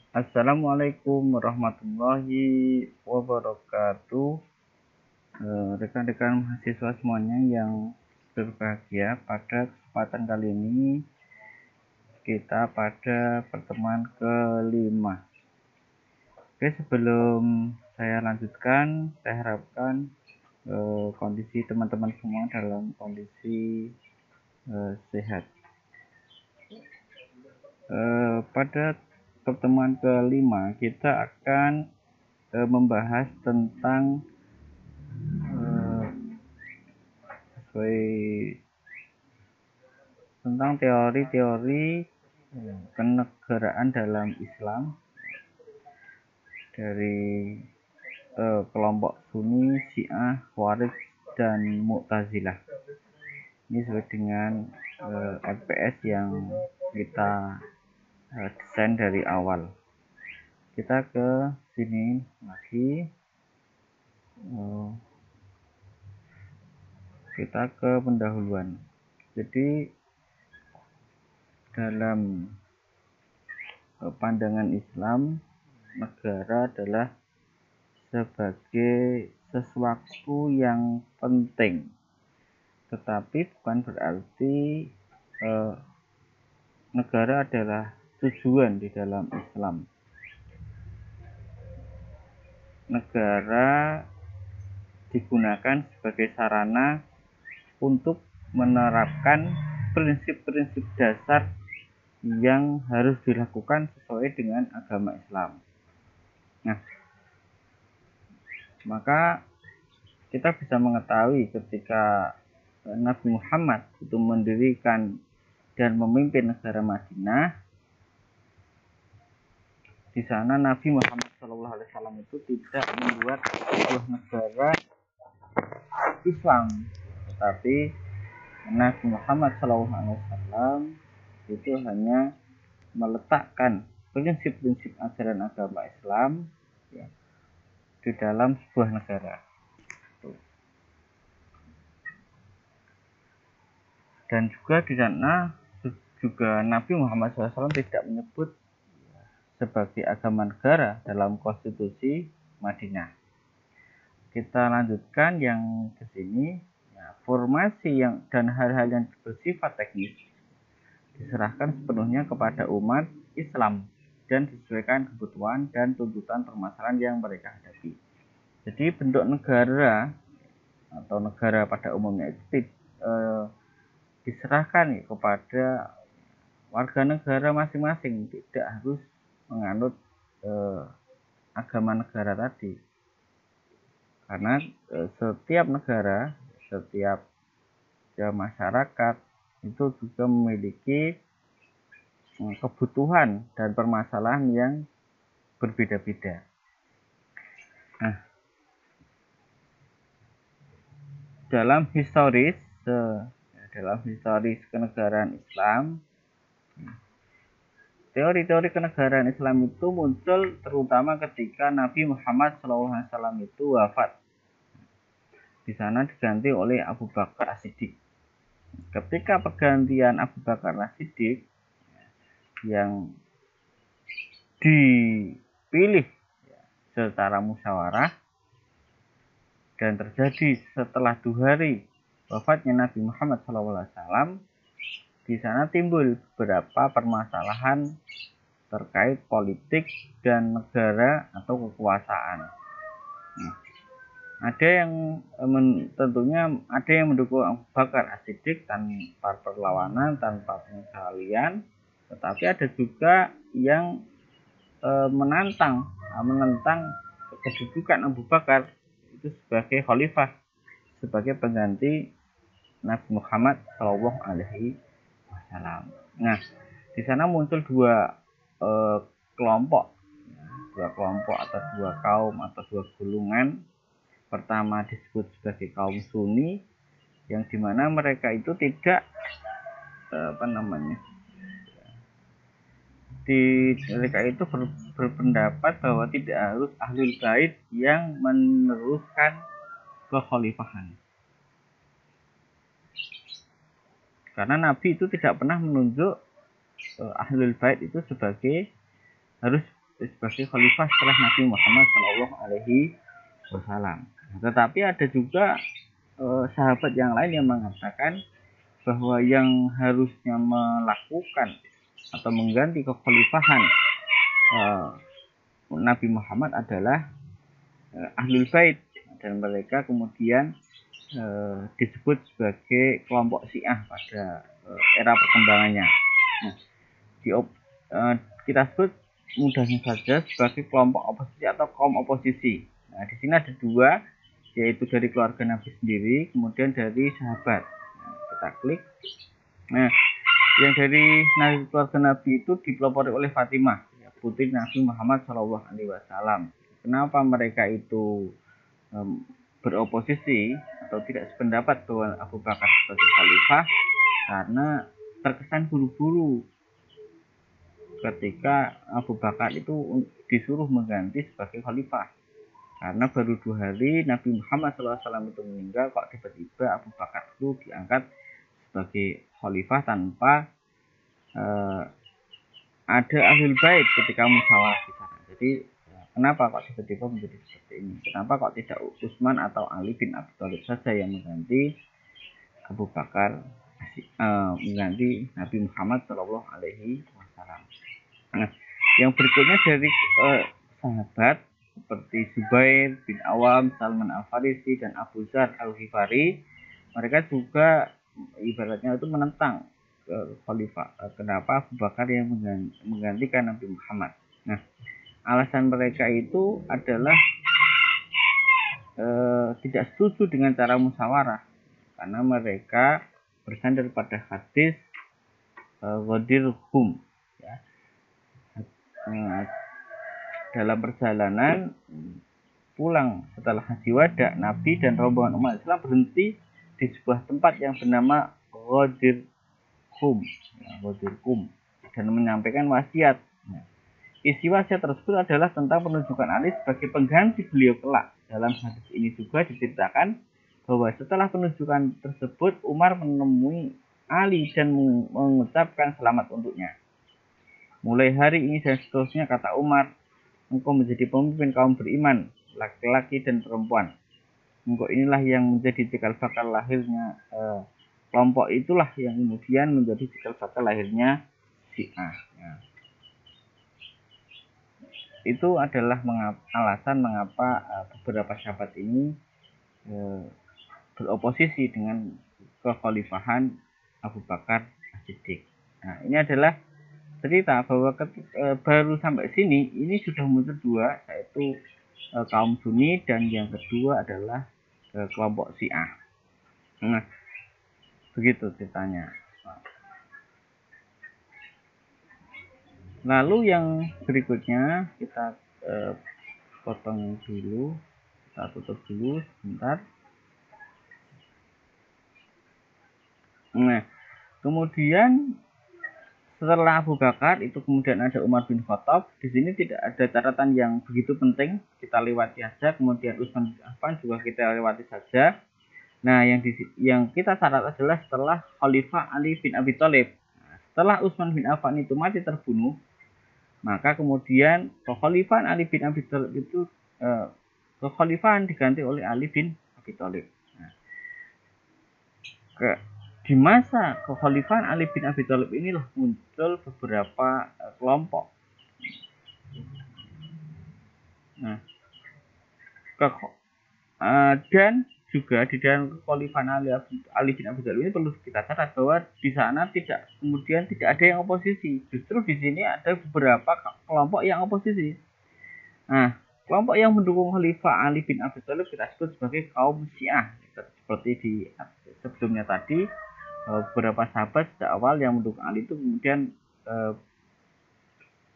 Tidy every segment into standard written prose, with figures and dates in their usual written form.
Assalamualaikum warahmatullahi wabarakatuh. Rekan-rekan mahasiswa semuanya yang berbahagia, pada kesempatan kali ini kita pada pertemuan kelima. Oke, sebelum saya lanjutkan, saya harapkan kondisi teman-teman semua dalam kondisi sehat. Pada pertemuan kelima kita akan membahas tentang tentang teori-teori kenegaraan dalam Islam dari kelompok Sunni, Syiah, Khawarij, dan Mu'tazilah. Ini sesuai dengan LPS yang kita desain dari awal. Kita ke sini lagi. Kita ke pendahuluan. Jadi dalam pandangan Islam, negara adalah sebagai sesuatu yang penting, tetapi bukan berarti negara adalah tujuan di dalam Islam. Negara digunakan sebagai sarana untuk menerapkan prinsip-prinsip dasar yang harus dilakukan sesuai dengan agama Islam. Nah, maka kita bisa mengetahui ketika Nabi Muhammad itu mendirikan dan memimpin negara Madinah, di sana Nabi Muhammad SAW itu tidak membuat sebuah negara Islam, tetapi Nabi Muhammad SAW itu hanya meletakkan prinsip-prinsip ajaran agama Islam di dalam sebuah negara. Dan juga di sana juga Nabi Muhammad SAW tidak menyebut sebagai agama negara dalam konstitusi Madinah. Kita lanjutkan yang ke sini. Formasi dan hal-hal yang bersifat teknis diserahkan sepenuhnya kepada umat Islam dan disesuaikan kebutuhan dan tuntutan permasalahan yang mereka hadapi. Jadi bentuk negara atau negara pada umumnya itu diserahkan kepada warga negara masing-masing, tidak harus menganut agama negara tadi, karena setiap negara, setiap masyarakat itu juga memiliki kebutuhan dan permasalahan yang berbeda-beda. Nah, dalam historis kenegaraan Islam, teori-teori kenegaraan Islam itu muncul terutama ketika Nabi Muhammad SAW itu wafat. Di sana diganti oleh Abu Bakar As-Siddiq. Ketika pergantian Abu Bakar As-Siddiq yang dipilih secara musyawarah dan terjadi setelah 2 hari wafatnya Nabi Muhammad SAW, di sana timbul beberapa permasalahan terkait politik dan negara atau kekuasaan. Ada yang tentunya ada yang mendukung Abu Bakar As-Siddiq tanpa perlawanan, tanpa pengecualian, tetapi ada juga yang menentang kedudukan Abu Bakar itu sebagai khalifah, sebagai pengganti Nabi Muhammad SAW. Nah, di sana muncul dua kelompok atau dua kaum atau dua golongan. Pertama disebut sebagai kaum Sunni, yang dimana mereka itu tidak mereka itu berpendapat bahwa tidak harus Ahlul Bait yang meneruskan kekhalifahan, karena Nabi itu tidak pernah menunjuk Ahlul Bait itu sebagai harus sebagai khalifah setelah Nabi Muhammad Shallallahu Alaihi Wasallam. Tetapi ada juga sahabat yang lain yang mengatakan bahwa yang harusnya melakukan atau mengganti kekhalifahan Nabi Muhammad adalah Ahlul Bait, dan mereka kemudian disebut sebagai kelompok Syiah pada era perkembangannya. Nah, kita sebut mudahnya saja sebagai kelompok oposisi atau kaum oposisi. Nah, di sini ada dua, yaitu dari keluarga Nabi sendiri, kemudian dari sahabat. Nah, kita klik. Nah, yang dari keluarga Nabi itu dipelopori oleh Fatimah, putri Nabi Muhammad SAW. Kenapa mereka itu beroposisi atau tidak sependapat bahwa Abu Bakar sebagai khalifah? Karena terkesan buru-buru ketika Abu Bakar itu disuruh mengganti sebagai khalifah. Karena baru 2 hari Nabi Muhammad SAW itu meninggal, kok tiba-tiba Abu Bakar itu diangkat sebagai khalifah tanpa ada Ahlul Bait ketika musyawarah di sana. Jadi kenapa kok tiba-tiba menjadi seperti ini? Kenapa kok tidak Utsman atau Ali bin Abi Thalib saja yang mengganti Abu Bakar, mengganti Nabi Muhammad Shallallahu Alaihi Wasallam? Nah, yang berikutnya dari sahabat seperti Zubair bin Awam, Salman Al-Farisi, dan Abu Dzar Al-Ghifari, mereka juga ibaratnya itu menentang khalifah. Kenapa Abu Bakar yang menggantikan Nabi Muhammad? Nah, alasan mereka itu adalah tidak setuju dengan cara musyawarah, karena mereka bersandar pada hadis Ghadir Hum, ya. Dalam perjalanan pulang setelah haji wada, Nabi dan rombongan umat Islam berhenti di sebuah tempat yang bernama Ghadir Hum, dan menyampaikan wasiat. Isi wasiat tersebut adalah tentang penunjukan Ali sebagai pengganti beliau kelak. Dalam hadis ini juga diceritakan bahwa setelah penunjukan tersebut, Umar menemui Ali dan mengucapkan selamat untuknya. Mulai hari ini dan seterusnya, kata Umar, engkau menjadi pemimpin kaum beriman, laki-laki dan perempuan. Engkau inilah yang menjadi cikal bakal lahirnya kelompok itulah yang kemudian menjadi cikal bakal lahirnya Syiah. Ya. Itu adalah alasan mengapa beberapa sahabat ini beroposisi dengan kekhalifahan Abu Bakar As-Siddiq. Nah, ini adalah cerita bahwa baru sampai sini ini sudah muncul dua, yaitu kaum Sunni, dan yang kedua adalah kelompok Syiah. Nah, begitu ceritanya. Lalu yang berikutnya kita potong dulu, kita tutup dulu sebentar. Nah, kemudian setelah Abu Bakar itu kemudian ada Umar bin Khattab. Di sini tidak ada catatan yang begitu penting, kita lewati saja. Kemudian Utsman bin Affan juga kita lewati saja. Nah, yang kita catat adalah setelah Khalifah Ali bin Abi Thalib. Nah, setelah Utsman bin Affan itu mati terbunuh, maka kemudian kekhalifahan Ali bin Abi Thalib itu kekhalifahan diganti oleh Ali bin Abi Thalib. Nah, di masa kekhalifahan Ali bin Abi Thalib inilah muncul beberapa kelompok. Nah, dan juga di dalam kekhalifahan Ali bin Abi Thalib ini perlu kita catat bahwa di sana tidak ada yang oposisi. Justru di sini ada beberapa kelompok yang oposisi. Nah, kelompok yang mendukung Khalifah Ali bin Abi Thalib kita sebut sebagai kaum Syiah. Seperti di sebelumnya tadi, beberapa sahabat sejak awal yang mendukung Ali itu kemudian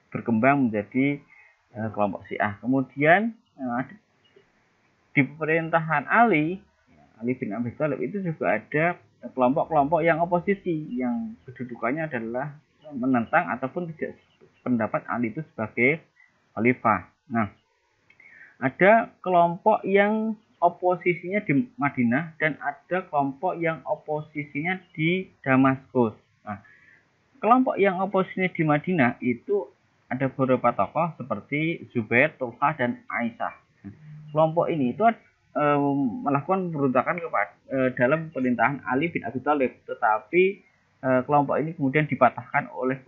berkembang menjadi kelompok Syiah. Kemudian di pemerintahan Ali bin Abi Thalib itu juga ada kelompok-kelompok yang oposisi, yang kedudukannya adalah menentang ataupun tidak pendapat Ali itu sebagai khalifah. Nah, ada kelompok yang oposisinya di Madinah dan ada kelompok yang oposisinya di Damaskus. Nah, kelompok yang oposisinya di Madinah itu ada beberapa tokoh seperti Zubair, Tulha, dan Aisyah. Kelompok ini itu melakukan pemberontakan dalam pemerintahan Ali bin Abi Thalib, tetapi kelompok ini kemudian dipatahkan oleh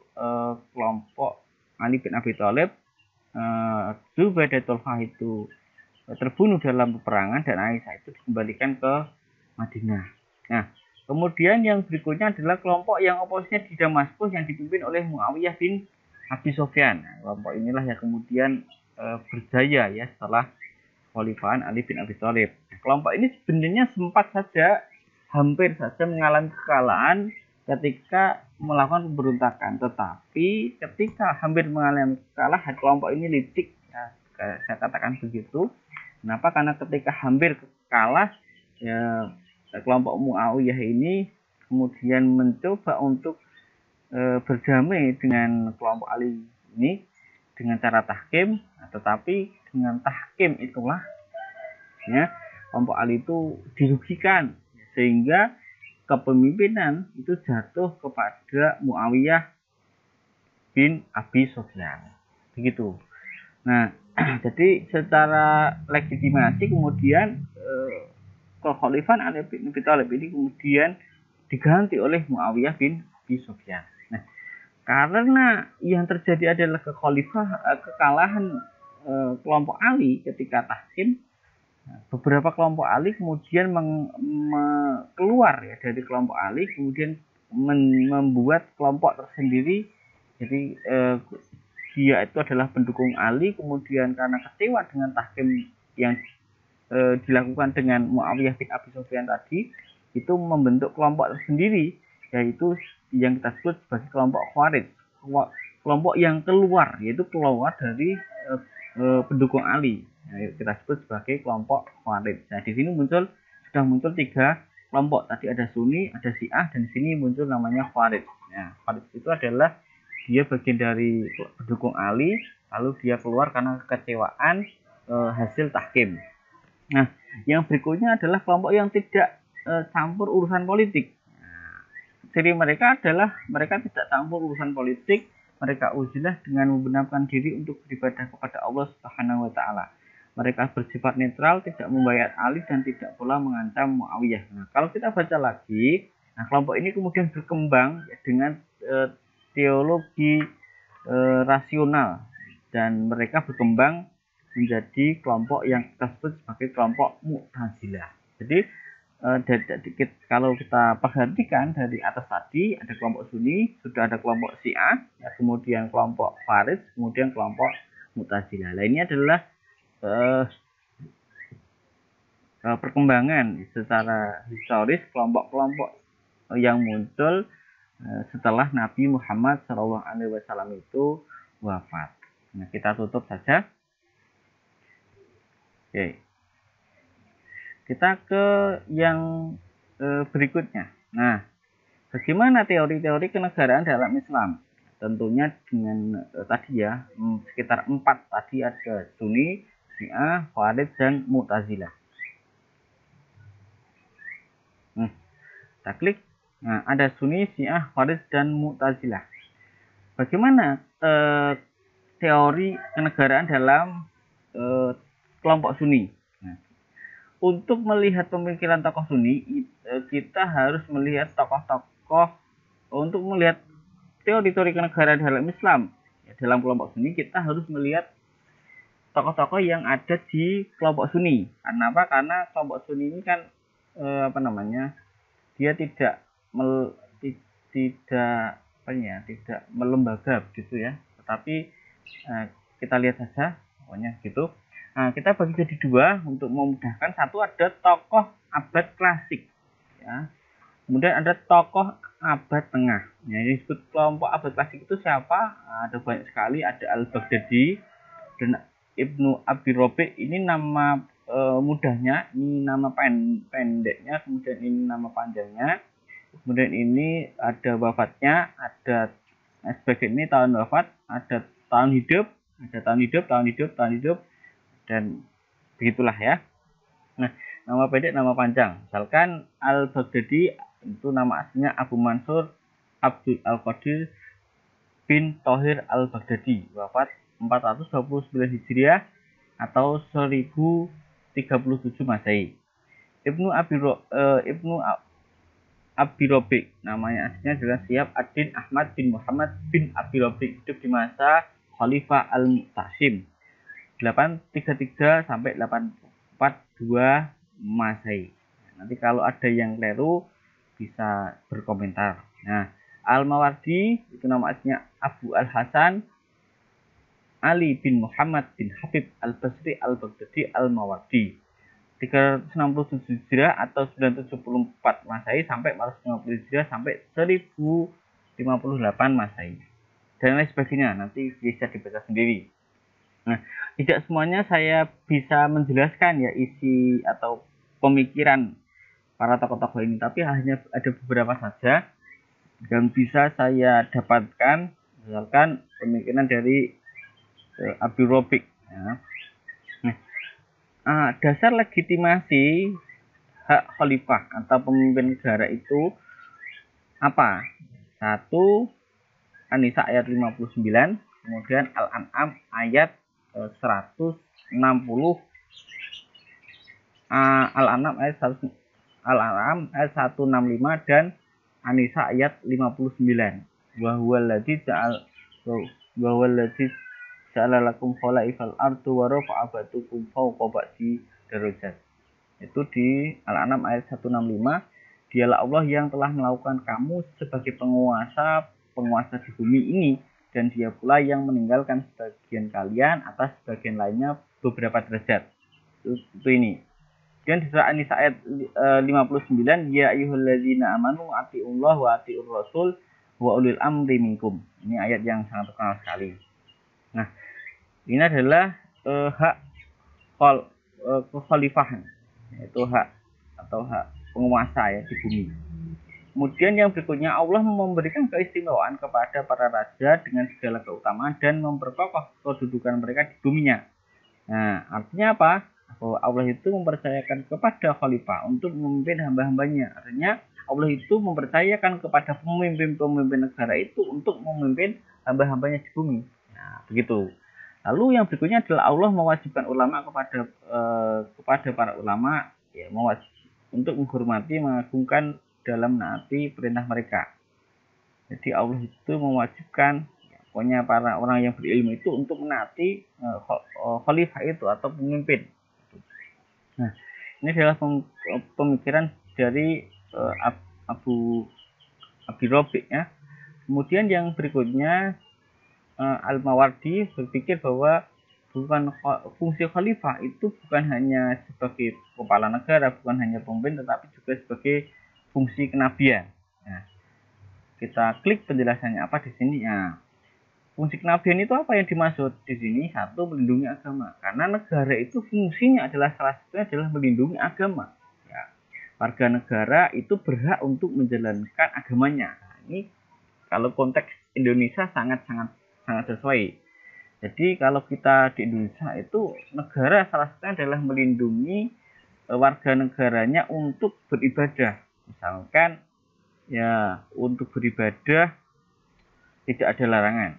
kelompok Ali bin Abi Thalib. Zubair dan Tulha itu terbunuh dalam peperangan dan Aisyah itu dikembalikan ke Madinah. Nah, kemudian yang berikutnya adalah kelompok yang oposisinya di Damaskus yang dipimpin oleh Muawiyah bin Abi Sufyan. Nah, kelompok inilah yang kemudian berjaya ya setelah kekhalifahan Ali bin Abi Thalib. Nah, kelompok ini sebenarnya sempat saja hampir saja mengalami kekalahan ketika melakukan pemberontakan, tetapi ketika hampir mengalami kekalahan kelompok ini licik ya, saya katakan begitu. Kenapa? Karena ketika hampir kalah ya, kelompok Muawiyah ini kemudian mencoba untuk berdamai dengan kelompok Ali ini dengan cara tahkim, tetapi dengan tahkim itulah ya kelompok Ali itu dirugikan sehingga kepemimpinan itu jatuh kepada Muawiyah bin Abi Sufyan. Begitu. Nah, jadi secara legitimasi kemudian kekhalifahan Ali bin Abi Thalib ini kemudian diganti oleh Muawiyah bin Abi Sufyan. Nah, karena yang terjadi adalah kekalahan kelompok Ali ketika tahkim, beberapa kelompok Ali kemudian keluar ya dari kelompok Ali, kemudian membuat kelompok tersendiri. Jadi dia itu adalah pendukung Ali, kemudian karena kecewa dengan tahkim yang dilakukan dengan Muawiyah bin Abi Sufyan tadi, itu membentuk kelompok tersendiri, yaitu yang kita sebut sebagai kelompok Khawarij, kelompok yang keluar, yaitu keluar dari pendukung Ali, kita sebut sebagai kelompok Khawarij. Nah, di sini sudah muncul 3 kelompok, tadi ada Sunni, ada Syiah, dan di sini muncul namanya Khawarij. Nah, Khawarij itu adalah dia bagian dari pendukung Ali, lalu dia keluar karena kekecewaan hasil tahkim. Nah, yang berikutnya adalah kelompok yang tidak campur urusan politik. Nah, ciri mereka adalah mereka tidak campur urusan politik, mereka uzilah dengan membenarkan diri untuk beribadah kepada Allah Subhanahu wa taala. Mereka bersifat netral, tidak membayar Ali dan tidak pula mengancam Muawiyah. Nah, kalau kita baca lagi, nah kelompok ini kemudian berkembang ya, dengan teologi rasional, dan mereka berkembang menjadi kelompok yang kita sebut sebagai kelompok Mu'tazilah. Jadi kalau kita perhatikan dari atas tadi ada kelompok Sunni, sudah ada kelompok Syiah, ya, kemudian kelompok Khawarij, kemudian kelompok Mu'tazilah. Nah, ini adalah perkembangan secara historis kelompok-kelompok yang muncul setelah Nabi Muhammad SAW itu wafat. Nah, kita tutup saja. Oke. Kita ke yang berikutnya. Nah, bagaimana teori-teori kenegaraan dalam Islam? Tentunya dengan tadi ya, sekitar 4 tadi ada Sunni, Syiah, Khawarij, dan Mu'tazilah. Kita klik. Nah, ada Sunni, Syiah, Khawarij, dan Mu'tazilah. Bagaimana teori kenegaraan dalam kelompok Sunni? Nah, untuk melihat pemikiran tokoh Sunni, kita harus melihat tokoh-tokoh. Untuk melihat teori-teori kenegaraan dalam Islam, ya, dalam kelompok Sunni, kita harus melihat tokoh-tokoh yang ada di kelompok Sunni. Karena apa? Karena kelompok Sunni ini kan dia tidak melembaga gitu ya, tetapi kita lihat saja pokoknya gitu. Nah, kita bagi jadi 2 untuk memudahkan. Satu ada tokoh abad klasik ya, kemudian ada tokoh abad tengah. Ya, ini disebut kelompok abad klasik itu siapa? Ada banyak sekali, ada Al-Baghdadi dan Ibnu Abi Rabi'. Ini nama mudahnya, ini nama pendeknya, kemudian ini nama panjangnya, kemudian ini ada wafatnya, ada sebagai ini tahun wafat, ada tahun hidup, tahun hidup, dan begitulah ya. Nah, nama pendek, nama panjang. Misalkan Al-Baghdadi itu nama aslinya Abu Mansur Abdul Al-Qadir bin Thohir al-Baghdadi, wafat 429 Hijriah atau 1037 Masehi. Ibnu Abi Rabi, namanya aslinya adalah Syihab ad-Din Ahmad bin Muhammad bin Abi Rabi, hidup di masa Khalifah Al-Mu'tasim 833 sampai 842 Masehi. Nanti kalau ada yang keliru bisa berkomentar. Nah, Al-Mawardi itu nama aslinya Abu Al-Hasan Ali bin Muhammad bin Habib Al-Basri Al-Baghdadi Al-Mawardi, 367 Hijriah atau 974 Masehi sampai 450 Hijriah sampai 1058 Masehi. Dan lain sebagainya, nanti bisa dibaca sendiri. Nah, tidak semuanya saya bisa menjelaskan ya isi atau pemikiran para tokoh-tokoh ini, tapi hanya ada beberapa saja yang bisa saya dapatkan, misalkan pemikiran dari Abi Rabi. Ya. Dasar legitimasi hak khalifah atau pemimpin negara itu apa? 1. An-Nisa ayat 59, kemudian Al-An'am ayat 160, Al-An'am ayat 165 dan An-Nisa ayat 59. Wa huwallazi ja'ala lakum khalaifal ardi wa rafa'a ba'dakum fawqa ba'di darajat. Itu di Al-An'am ayat 165. Dialah Allah yang telah melakukan kamu sebagai penguasa di bumi ini, dan dia pula yang meninggalkan sebagian kalian atas sebagian lainnya beberapa derajat. Itu ini. Dan di surah An-Nisa ayat 59, ya ayyuhalladzina amanu atiullah wa atiur rasul wa ulil amri minkum. Ini ayat yang sangat terkenal sekali. Nah, ini adalah hak kekhalifahan, yaitu hak atau hak penguasa ya di bumi. Kemudian yang berikutnya, Allah memberikan keistimewaan kepada para raja dengan segala keutamaan dan memperkokoh kedudukan mereka di buminya. Nah, artinya apa? Bahwa Allah itu mempercayakan kepada khalifah untuk memimpin hamba-hambanya. Artinya Allah itu mempercayakan kepada pemimpin-pemimpin negara itu untuk memimpin hamba-hambanya di bumi. Nah, begitu. Lalu yang berikutnya adalah Allah mewajibkan ulama kepada para ulama ya, untuk menghormati, mengagungkan dalam menaati perintah mereka. Jadi Allah itu mewajibkan pokoknya para orang yang berilmu itu untuk menaati khalifah itu atau pemimpin. Nah, ini adalah pemikiran dari Abi Rabi ya. Kemudian yang berikutnya, Al-Mawardi berpikir bahwa fungsi khalifah itu bukan hanya sebagai kepala negara, bukan hanya pemimpin, tetapi juga sebagai fungsi kenabian. Nah, kita klik penjelasannya apa di sini. Nah, fungsi kenabian itu apa yang dimaksud di sini? 1, melindungi agama. Karena negara itu fungsinya adalah salah satunya adalah melindungi agama. Ya, warga negara itu berhak untuk menjalankan agamanya. Nah, ini kalau konteks Indonesia sangat sesuai. Jadi kalau kita di Indonesia itu negara salah satunya adalah melindungi warga negaranya untuk beribadah. Misalkan ya untuk beribadah tidak ada larangan.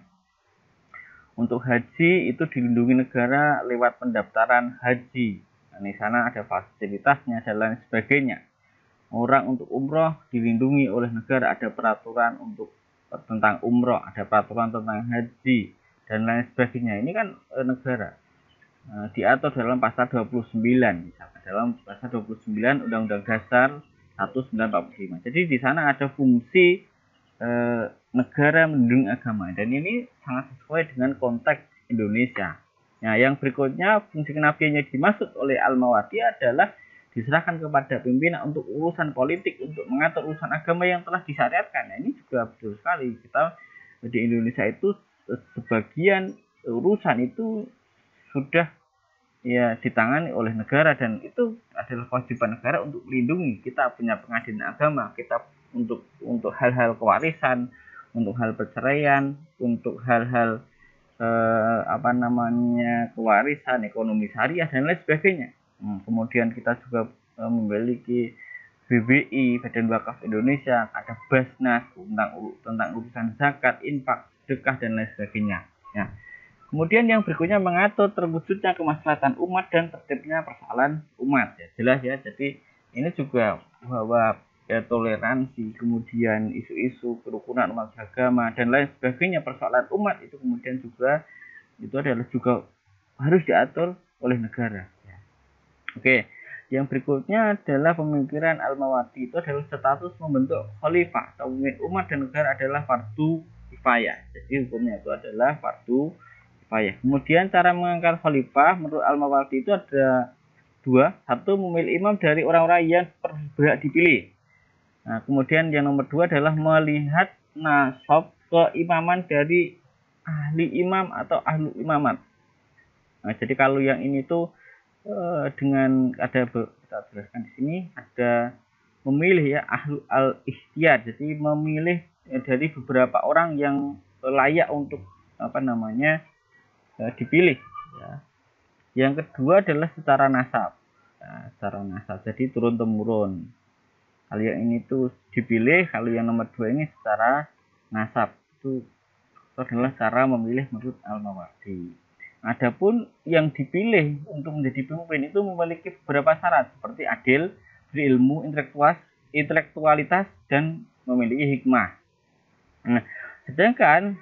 Untuk haji itu dilindungi negara lewat pendaftaran haji. Nah, di sana ada fasilitasnya dan lain sebagainya. Orang untuk umroh dilindungi oleh negara, ada peraturan tentang umroh, ada peraturan tentang haji dan lain sebagainya. Ini kan negara diatur dalam pasal 29, misalkan dalam pasal 29 Undang-Undang Dasar 1945. Jadi di sana ada fungsi negara melindungi agama, dan ini sangat sesuai dengan konteks Indonesia. Nah, yang berikutnya, fungsi kenabiannya dimaksud oleh Al-Mawardi adalah diserahkan kepada pimpinan untuk urusan politik, untuk mengatur urusan agama yang telah disyariatkan. Nah, ini juga betul sekali. Kita di Indonesia itu sebagian urusan itu sudah ya ditangani oleh negara, dan itu adalah kewajiban negara untuk melindungi. Kita punya pengadilan agama, kita untuk hal-hal kewarisan, untuk hal perceraian, untuk hal-hal kewarisan, ekonomi syariah dan lain sebagainya. Kemudian kita juga memiliki BBI, Badan Wakaf Indonesia, ada Basnas tentang urusan zakat, infak, sedekah dan lain sebagainya. Nah, kemudian yang berikutnya mengatur terwujudnya kemaslahatan umat dan tertibnya persoalan umat. Ya, jelas ya. Jadi ini juga bahwa ya, toleransi, kemudian isu-isu kerukunan umat beragama dan lain sebagainya, persoalan umat itu kemudian juga itu adalah juga harus diatur oleh negara. Ya. Oke, yang berikutnya adalah pemikiran Al-Mawardi. Itu adalah status membentuk khalifah atau pemimpin umat dan negara adalah fardu kifayah. Jadi hukumnya itu adalah fardu kifayah. Kemudian cara mengangkat khalifah menurut Al-Mawardi itu ada dua. Satu, memilih imam dari orang-orang yang berhak dipilih. Nah, kemudian yang nomor dua adalah melihat nasab keimaman dari ahli imam atau ahlu imamat. Nah, jadi kalau yang ini tuh dengan ada kita jelaskan di sini ada memilih ya ahlu al-ikhtiyar, jadi memilih dari beberapa orang yang layak untuk dipilih. Ya. Yang kedua adalah secara nasab. Nah, secara nasab, jadi turun temurun. Kalau yang ini tuh dipilih, kalau yang nomor dua ini secara nasab. Itu adalah cara memilih menurut Al-Mawardi. Adapun yang dipilih untuk menjadi pemimpin itu memiliki beberapa syarat seperti adil, berilmu, intelektualitas, dan memiliki hikmah. Nah, sedangkan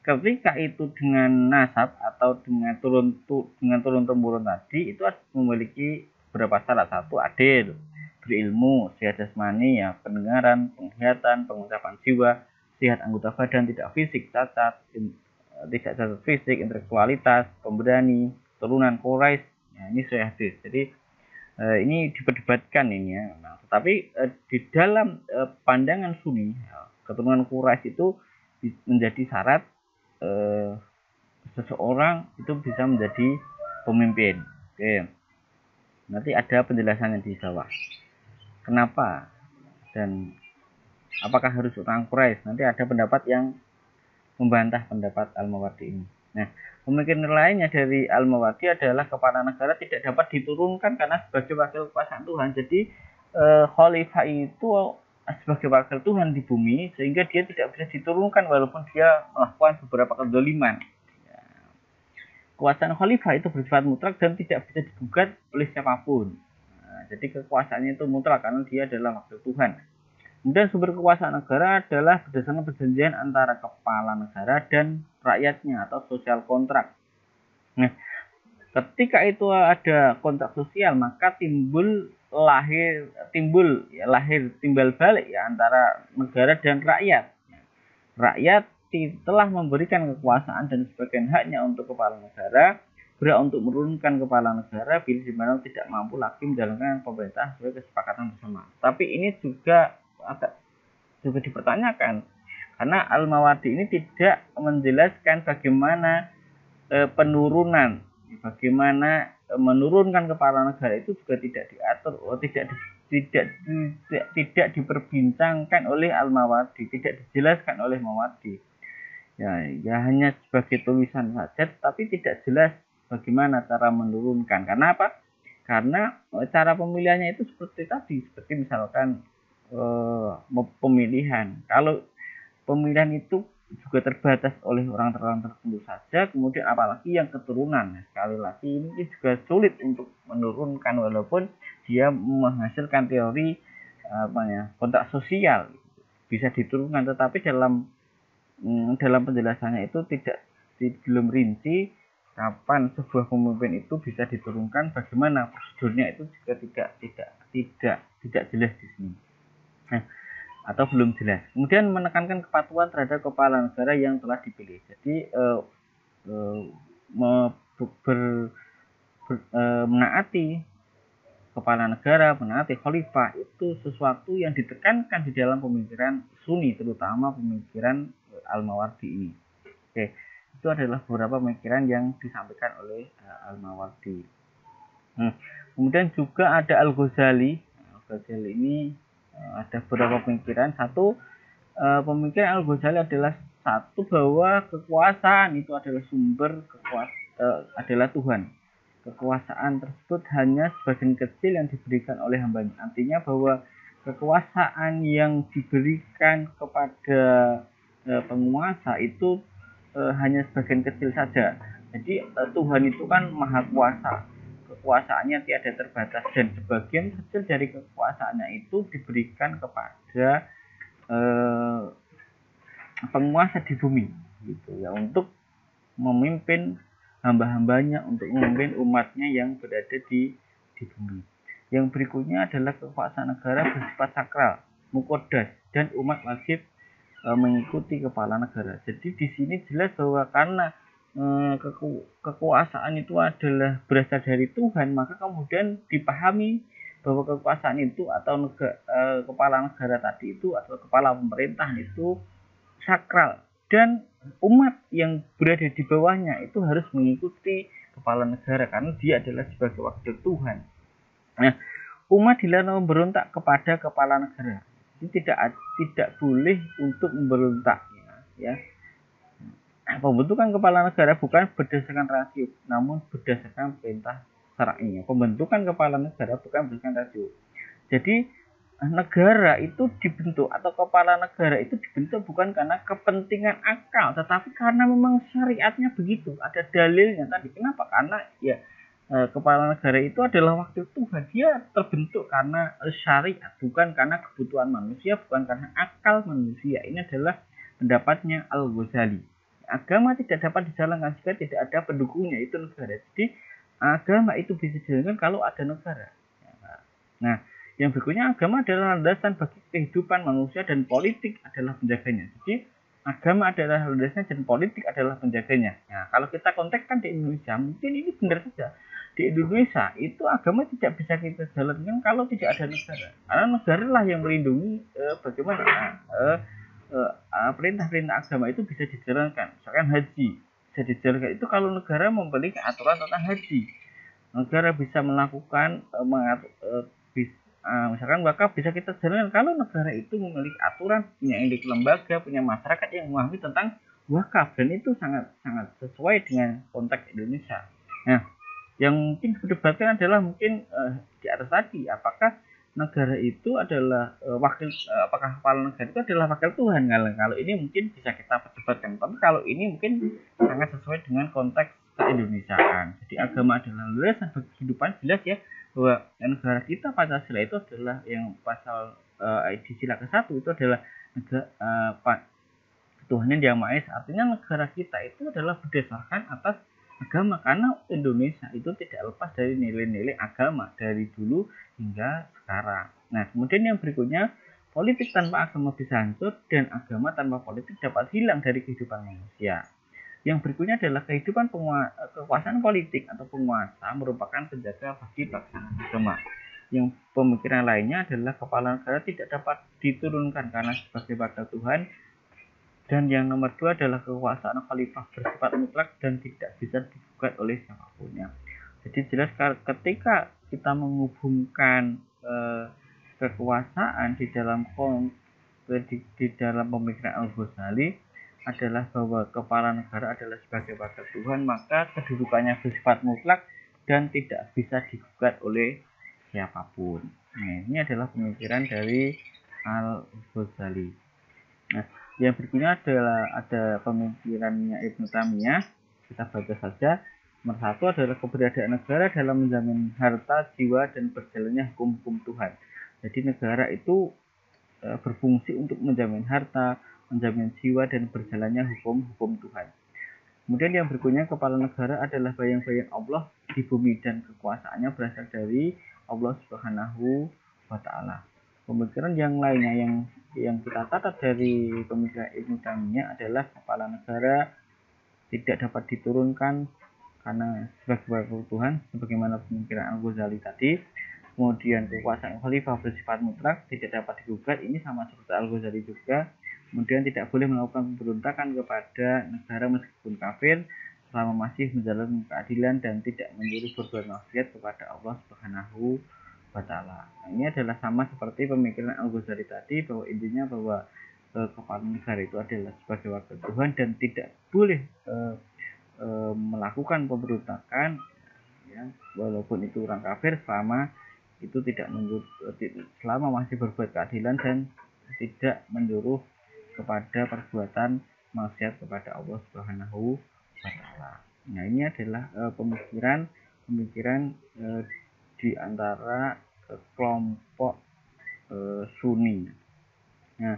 ketika itu dengan nasab atau dengan turun temurun tadi itu memiliki beberapa syarat. Satu, adil, berilmu, sehat jasmani, ya, pendengaran, penglihatan, pengucapan jiwa, sehat anggota badan, tidak fisik cacat, tidak cacat fisik, intelektualitas, pemberani, turunan Quraisy. Ya, ini saya hadis. Jadi ini diperdebatkan ini ya. Nah, tetapi di dalam pandangan Sunni, keturunan Quraisy itu menjadi syarat seseorang itu bisa menjadi pemimpin. Oke. Nanti ada penjelasannya di bawah. Kenapa dan apakah harus orang Quraisy? Nanti ada pendapat yang membantah pendapat Al-Mawardi ini. Nah, pemikiran lainnya dari Al-Mawardi adalah kepala negara tidak dapat diturunkan karena sebagai wakil kekuasaan Tuhan. Jadi khalifah itu sebagai wakil Tuhan di bumi, sehingga dia tidak bisa diturunkan walaupun dia melakukan beberapa kezaliman. Ya. Kekuasaan khalifah itu bersifat mutlak dan tidak bisa digugat oleh siapapun. Nah, jadi kekuasaannya itu mutlak karena dia adalah wakil Tuhan. Kemudian sumber kekuasaan negara adalah berdasarkan perjanjian antara kepala negara dan rakyatnya atau sosial kontrak. Nah, ketika itu ada kontrak sosial, maka timbal balik ya antara negara dan rakyat. Rakyat telah memberikan kekuasaan dan sebagian haknya untuk kepala negara, berhak untuk menurunkan kepala negara bila dimana tidak mampu lagi menjalankan pemerintah sebagai kesepakatan bersama. Tapi ini juga dipertanyakan karena Al-Mawardi ini tidak menjelaskan bagaimana penurunan, bagaimana menurunkan kepala negara itu juga tidak diatur, tidak diperbincangkan oleh Al-Mawardi, tidak dijelaskan oleh Mawardi. Ya hanya sebagai tulisan saja, tapi tidak jelas bagaimana cara menurunkan. Karena apa? Karena cara pemilihannya itu seperti tadi, seperti misalkan pemilihan. Kalau pemilihan itu juga terbatas oleh orang tertentu saja, kemudian apalagi yang keturunan. Nah, sekali lagi ini juga sulit untuk menurunkan walaupun dia menghasilkan teori kontrak sosial bisa diturunkan, tetapi dalam penjelasannya itu belum rinci kapan sebuah pemimpin itu bisa diturunkan, bagaimana prosedurnya itu juga tidak jelas di sini. Nah, atau belum jelas. Kemudian menekankan kepatuhan terhadap kepala negara yang telah dipilih. Jadi menaati kepala negara, menaati khalifah itu sesuatu yang ditekankan di dalam pemikiran Sunni, terutama pemikiran Al-Mawardi ini. Oke, itu adalah beberapa pemikiran yang disampaikan oleh Al-Mawardi. Kemudian juga ada Al-Ghazali. Al-Ghazali ini ada beberapa pemikiran. Satu, pemikiran Al-Ghazali adalah satu bahwa kekuasaan itu adalah sumber adalah Tuhan. Kekuasaan tersebut hanya sebagian kecil yang diberikan oleh hambanya. Artinya bahwa kekuasaan yang diberikan kepada penguasa itu hanya sebagian kecil saja. Jadi Tuhan itu kan maha kuasa, kekuasaannya tiada terbatas, dan sebagian kecil dari kekuasaannya itu diberikan kepada penguasa di bumi, gitu ya, untuk memimpin hamba-hambanya, untuk memimpin umatnya yang berada di bumi. Yang berikutnya adalah kekuasaan negara bersifat sakral, mukodas, dan umat wajib mengikuti kepala negara. Jadi di sini jelas bahwa karena kekuasaan itu adalah berasal dari Tuhan, maka kemudian dipahami bahwa kekuasaan itu atau kepala negara tadi itu atau kepala pemerintah itu sakral, dan umat yang berada di bawahnya itu harus mengikuti kepala negara karena dia adalah sebagai wakil Tuhan. Nah, umat dilarang memberontak kepada kepala negara. Ini tidak boleh untuk memberontak, ya. Pembentukan kepala negara bukan berdasarkan rasio, namun berdasarkan perintah syar'i. Pembentukan kepala negara bukan berdasarkan rasio. Jadi negara itu dibentuk atau kepala negara itu dibentuk bukan karena kepentingan akal, tetapi karena memang syariatnya begitu, ada dalilnya tadi. Kenapa? Karena ya kepala negara itu adalah wakil Tuhan. Dia terbentuk karena syariat, bukan karena kebutuhan manusia, bukan karena akal manusia. Ini adalah pendapatnya Al-Ghazali. Agama tidak dapat dijalankan jika tidak ada pendukungnya, itu negara. Jadi agama itu bisa dijalankan kalau ada negara. Nah, yang berikutnya, agama adalah landasan bagi kehidupan manusia dan politik adalah penjaganya. Jadi agama adalah landasan dan politik adalah penjaganya. Nah, kalau kita kontekskan di Indonesia, mungkin ini benar saja. Di Indonesia itu agama tidak bisa kita jalankan kalau tidak ada negara. Karena negara lah yang melindungi bagaimana perintah-perintah agama itu bisa dijalankan. Misalkan haji bisa dijalankan itu kalau negara memiliki aturan tentang haji. Negara bisa melakukan misalkan wakaf bisa kita jalankan kalau negara itu memiliki aturan, punya induk lembaga, punya masyarakat yang memahami tentang wakaf, dan itu sangat sesuai dengan konteks Indonesia. Nah, yang mungkin diperdebatkan adalah mungkin di atas tadi, apakah negara itu adalah apakah kepala negara itu adalah wakil Tuhan. Kalau ini mungkin bisa kita perdebatkan, tapi kalau ini mungkin sangat sesuai dengan konteks keindonesiaan. Jadi agama adalah landasan bagi kehidupan, jelas ya bahwa negara kita Pancasila itu adalah yang pasal di sila ke-1 itu adalah Tuhan yang Maha Esa. Artinya negara kita itu adalah berdasarkan atas agama, karena Indonesia itu tidak lepas dari nilai-nilai agama dari dulu hingga sekarang. Nah, kemudian yang berikutnya, politik tanpa agama bisa hancur dan agama tanpa politik dapat hilang dari kehidupan manusia. Yang berikutnya adalah kehidupan kekuasaan politik atau penguasa merupakan penjaga bagi pelaksanaan agama. Yang pemikiran lainnya adalah kepala negara tidak dapat diturunkan karena sebagai wakil Tuhan. Dan yang nomor 2 adalah kekuasaan khalifah bersifat mutlak dan tidak bisa digugat oleh siapapun. Jadi jelas ketika kita menghubungkan kekuasaan di dalam pemikiran Al-Ghazali adalah bahwa kepala negara adalah sebagai wakil Tuhan, maka kedudukannya bersifat mutlak dan tidak bisa digugat oleh siapapun. Nah, ini adalah pemikiran dari Al-Ghazali. Nah, yang berikutnya adalah ada pemikirannya Ibnu Taimiyah. Kita baca saja. Nomor 1 adalah keberadaan negara dalam menjamin harta, jiwa, dan berjalannya hukum-hukum Tuhan. Jadi negara itu berfungsi untuk menjamin harta, menjamin jiwa, dan berjalannya hukum-hukum Tuhan. Kemudian yang berikutnya, kepala negara adalah bayang-bayang Allah di bumi dan kekuasaannya berasal dari Allah Subhanahu wa Ta'ala. Pemikiran yang lainnya yang kita catat dari pemikiran Ibnu Taimiyah adalah kepala negara tidak dapat diturunkan karena sebagai wakil Tuhan, sebagaimana pemikiran Al-Ghazali tadi. Kemudian kekuasaan khalifah bersifat mutlak, tidak dapat digugat, ini sama seperti Al-Ghazali juga. Kemudian tidak boleh melakukan pemberontakan kepada negara meskipun kafir selama masih menjalankan keadilan dan tidak menyuruh berbuat maksiat kepada Allah Subhanahu wa Ta'ala. Nah, ini adalah sama seperti pemikiran Al-Ghazali tadi, bahwa intinya bahwa kepala negara itu adalah sebagai wakil Tuhan dan tidak boleh melakukan pemberontakan, ya, walaupun itu orang kafir selama itu tidak selama masih berbuat keadilan dan tidak menyuruh kepada perbuatan maksiat kepada Allah Subhanahu wa taala. Nah, ini adalah pemikiran di antara kelompok Sunni. Nah,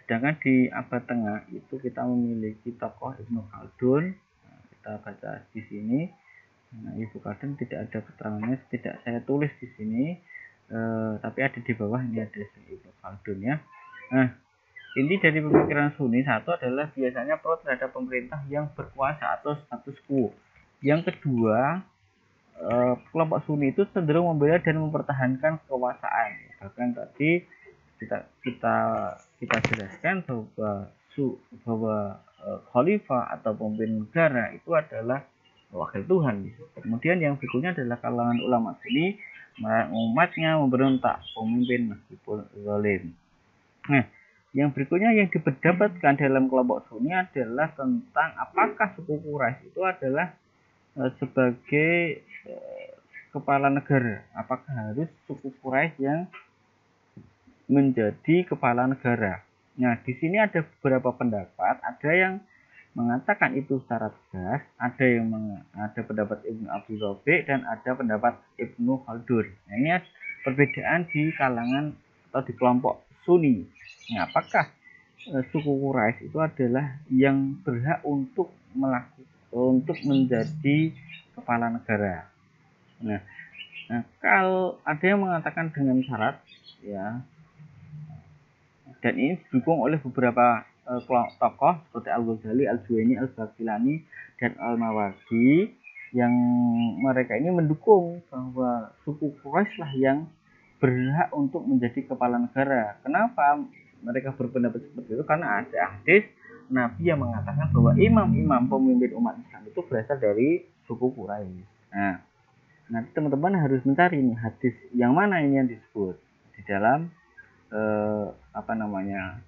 sedangkan di abad tengah itu kita memiliki tokoh Ibnu Khaldun. Nah, kita baca di sini. Nah, Ibnu Khaldun tidak ada keterangannya, tidak saya tulis di sini, tapi ada di bawah ini ada Ibnu Khaldun ya. Nah, inti dari pemikiran Sunni satu adalah biasanya pro terhadap pemerintah yang berkuasa atau status quo. Yang kedua, kelompok Sunni itu cenderung membela dan mempertahankan kekuasaan. Bahkan tadi kita jelaskan bahwa khalifah atau pemimpin negara itu adalah wakil Tuhan. Kemudian yang berikutnya adalah kalangan ulama Sunni umatnya memberontak pemimpin meskipun zalim. Nah, yang berikutnya yang diperdapatkan dalam kelompok Sunni adalah tentang apakah suku Quraisy itu adalah sebagai kepala negara. Apakah harus suku Quraisy yang menjadi kepala negara? Nah, di sini ada beberapa pendapat. Ada yang mengatakan itu secara tegas, ada pendapat Ibnu Abi Rabi dan ada pendapat Ibnu Khaldun. Nah, ini perbedaan di kalangan atau di kelompok Sunni. Nah, apakah suku Quraisy itu adalah yang berhak untuk menjadi kepala negara? Nah, kalau ada yang mengatakan dengan syarat, ya, dan ini didukung oleh beberapa tokoh seperti Al-Ghazali, Al-Juwaini, Al-Baqillani, dan Al-Mawardi, yang mereka ini mendukung bahwa suku Quraisy lah yang berhak untuk menjadi kepala negara. Kenapa mereka berpendapat seperti itu? Karena ada hadis Nabi yang mengatakan bahwa imam-imam pemimpin umat Islam itu berasal dari suku Quraisy. Nah, nanti teman-teman harus mencari nih hadis yang mana ini yang disebut di dalam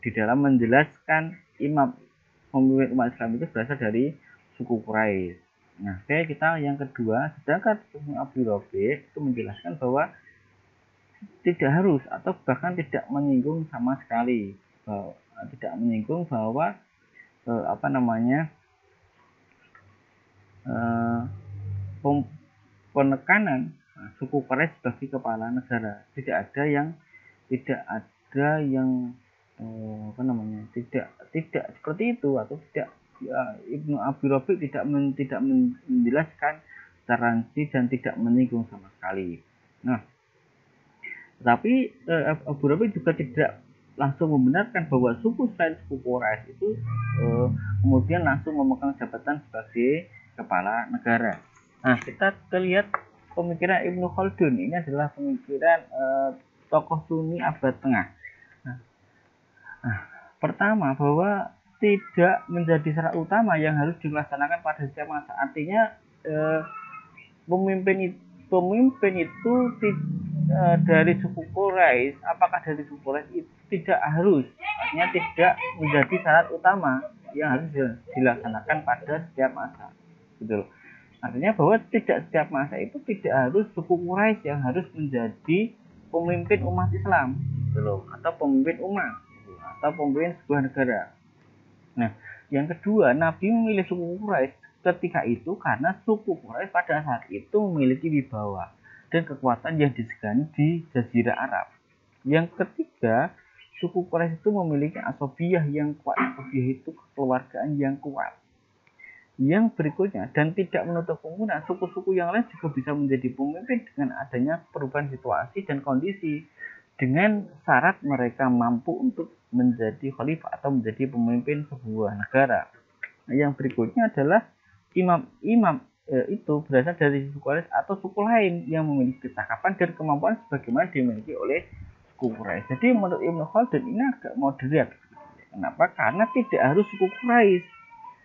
di dalam menjelaskan imam pemimpin umat Islam itu berasal dari suku Quraisy. Nah, kita yang kedua, sedangkan Ibnu Abi Rabi itu menjelaskan bahwa tidak harus atau bahkan tidak menyinggung sama sekali, tidak menyinggung bahwa penekanan suku Quraisy sebagai kepala negara. Tidak ada yang tidak seperti itu, atau tidak, Ibnu Abi Rabi tidak menjelaskan secara rinci dan tidak menyinggung sama sekali. Nah, tapi Abu Rabi juga tidak langsung membenarkan bahwa suku selain suku Quraisy itu kemudian langsung memegang jabatan sebagai kepala negara. Nah, kita lihat pemikiran Ibnu Khaldun. Ini adalah pemikiran tokoh Sunni abad tengah. Nah, pertama, bahwa tidak menjadi syarat utama yang harus dilaksanakan pada setiap masa. Artinya pemimpin itu dari suku Quraisy, apakah dari suku Quraisy itu tidak harus, artinya tidak menjadi syarat utama yang harus dilaksanakan pada setiap masa, gitu loh. Artinya bahwa tidak setiap masa itu tidak harus suku Quraisy yang harus menjadi pemimpin umat Islam, gitu loh, atau pemimpin umat, atau pemimpin sebuah negara. Nah, yang kedua, Nabi memilih suku Quraisy ketika itu karena suku Quraisy pada saat itu memiliki wibawa dan kekuatan yang disegani di Jazirah Arab. Yang ketiga, suku Quraisy itu memiliki asobiyah yang kuat. Asobiyah itu kekeluargaan yang kuat. Yang berikutnya, dan tidak menutup kemungkinan suku-suku yang lain juga bisa menjadi pemimpin dengan adanya perubahan situasi dan kondisi, dengan syarat mereka mampu untuk menjadi khalifah atau menjadi pemimpin sebuah negara. Yang berikutnya adalah imam-imam itu berasal dari suku Quraisy atau suku lain yang memiliki kecakapan dan kemampuan sebagaimana dimiliki oleh suku Quraisy. Jadi menurut Ibnu Khaldun ini agak moderat. Kenapa? Karena tidak harus suku Quraisy.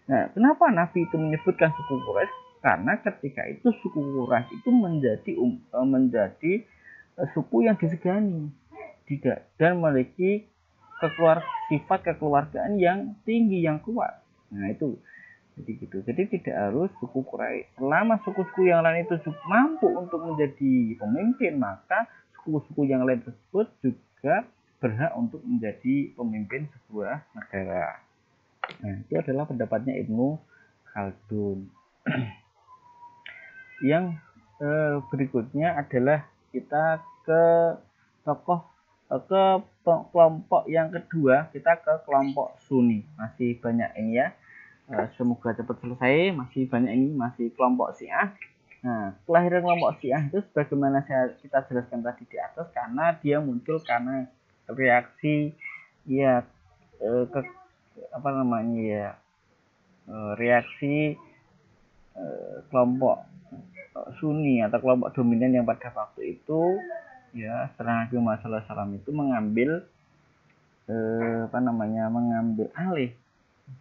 Nah, kenapa Nabi itu menyebutkan suku Quraisy? Karena ketika itu suku Quraisy itu menjadi suku yang disegani dan memiliki sifat kekeluargaan yang tinggi, yang kuat. Nah, itu jadi gitu. Jadi tidak harus suku Quraisy. Selama suku-suku yang lain itu mampu untuk menjadi pemimpin, maka suku-suku yang lain tersebut juga berhak untuk menjadi pemimpin sebuah negara. Nah, itu adalah pendapatnya Ibnu Khaldun. Yang berikutnya adalah kita ke tokoh ke kelompok yang kedua, kita ke kelompok Sunni. Masih banyak ini ya. Semoga cepat selesai. Masih banyak ini, masih kelompok Syiah. Nah, kelahiran kelompok Syiah itu sebagaimana kita jelaskan tadi di atas, karena dia muncul karena reaksi ya ke apa namanya ya reaksi kelompok Sunni atau kelompok dominan yang pada waktu itu ya setelah Nabi Muhammad SAW itu mengambil mengambil alih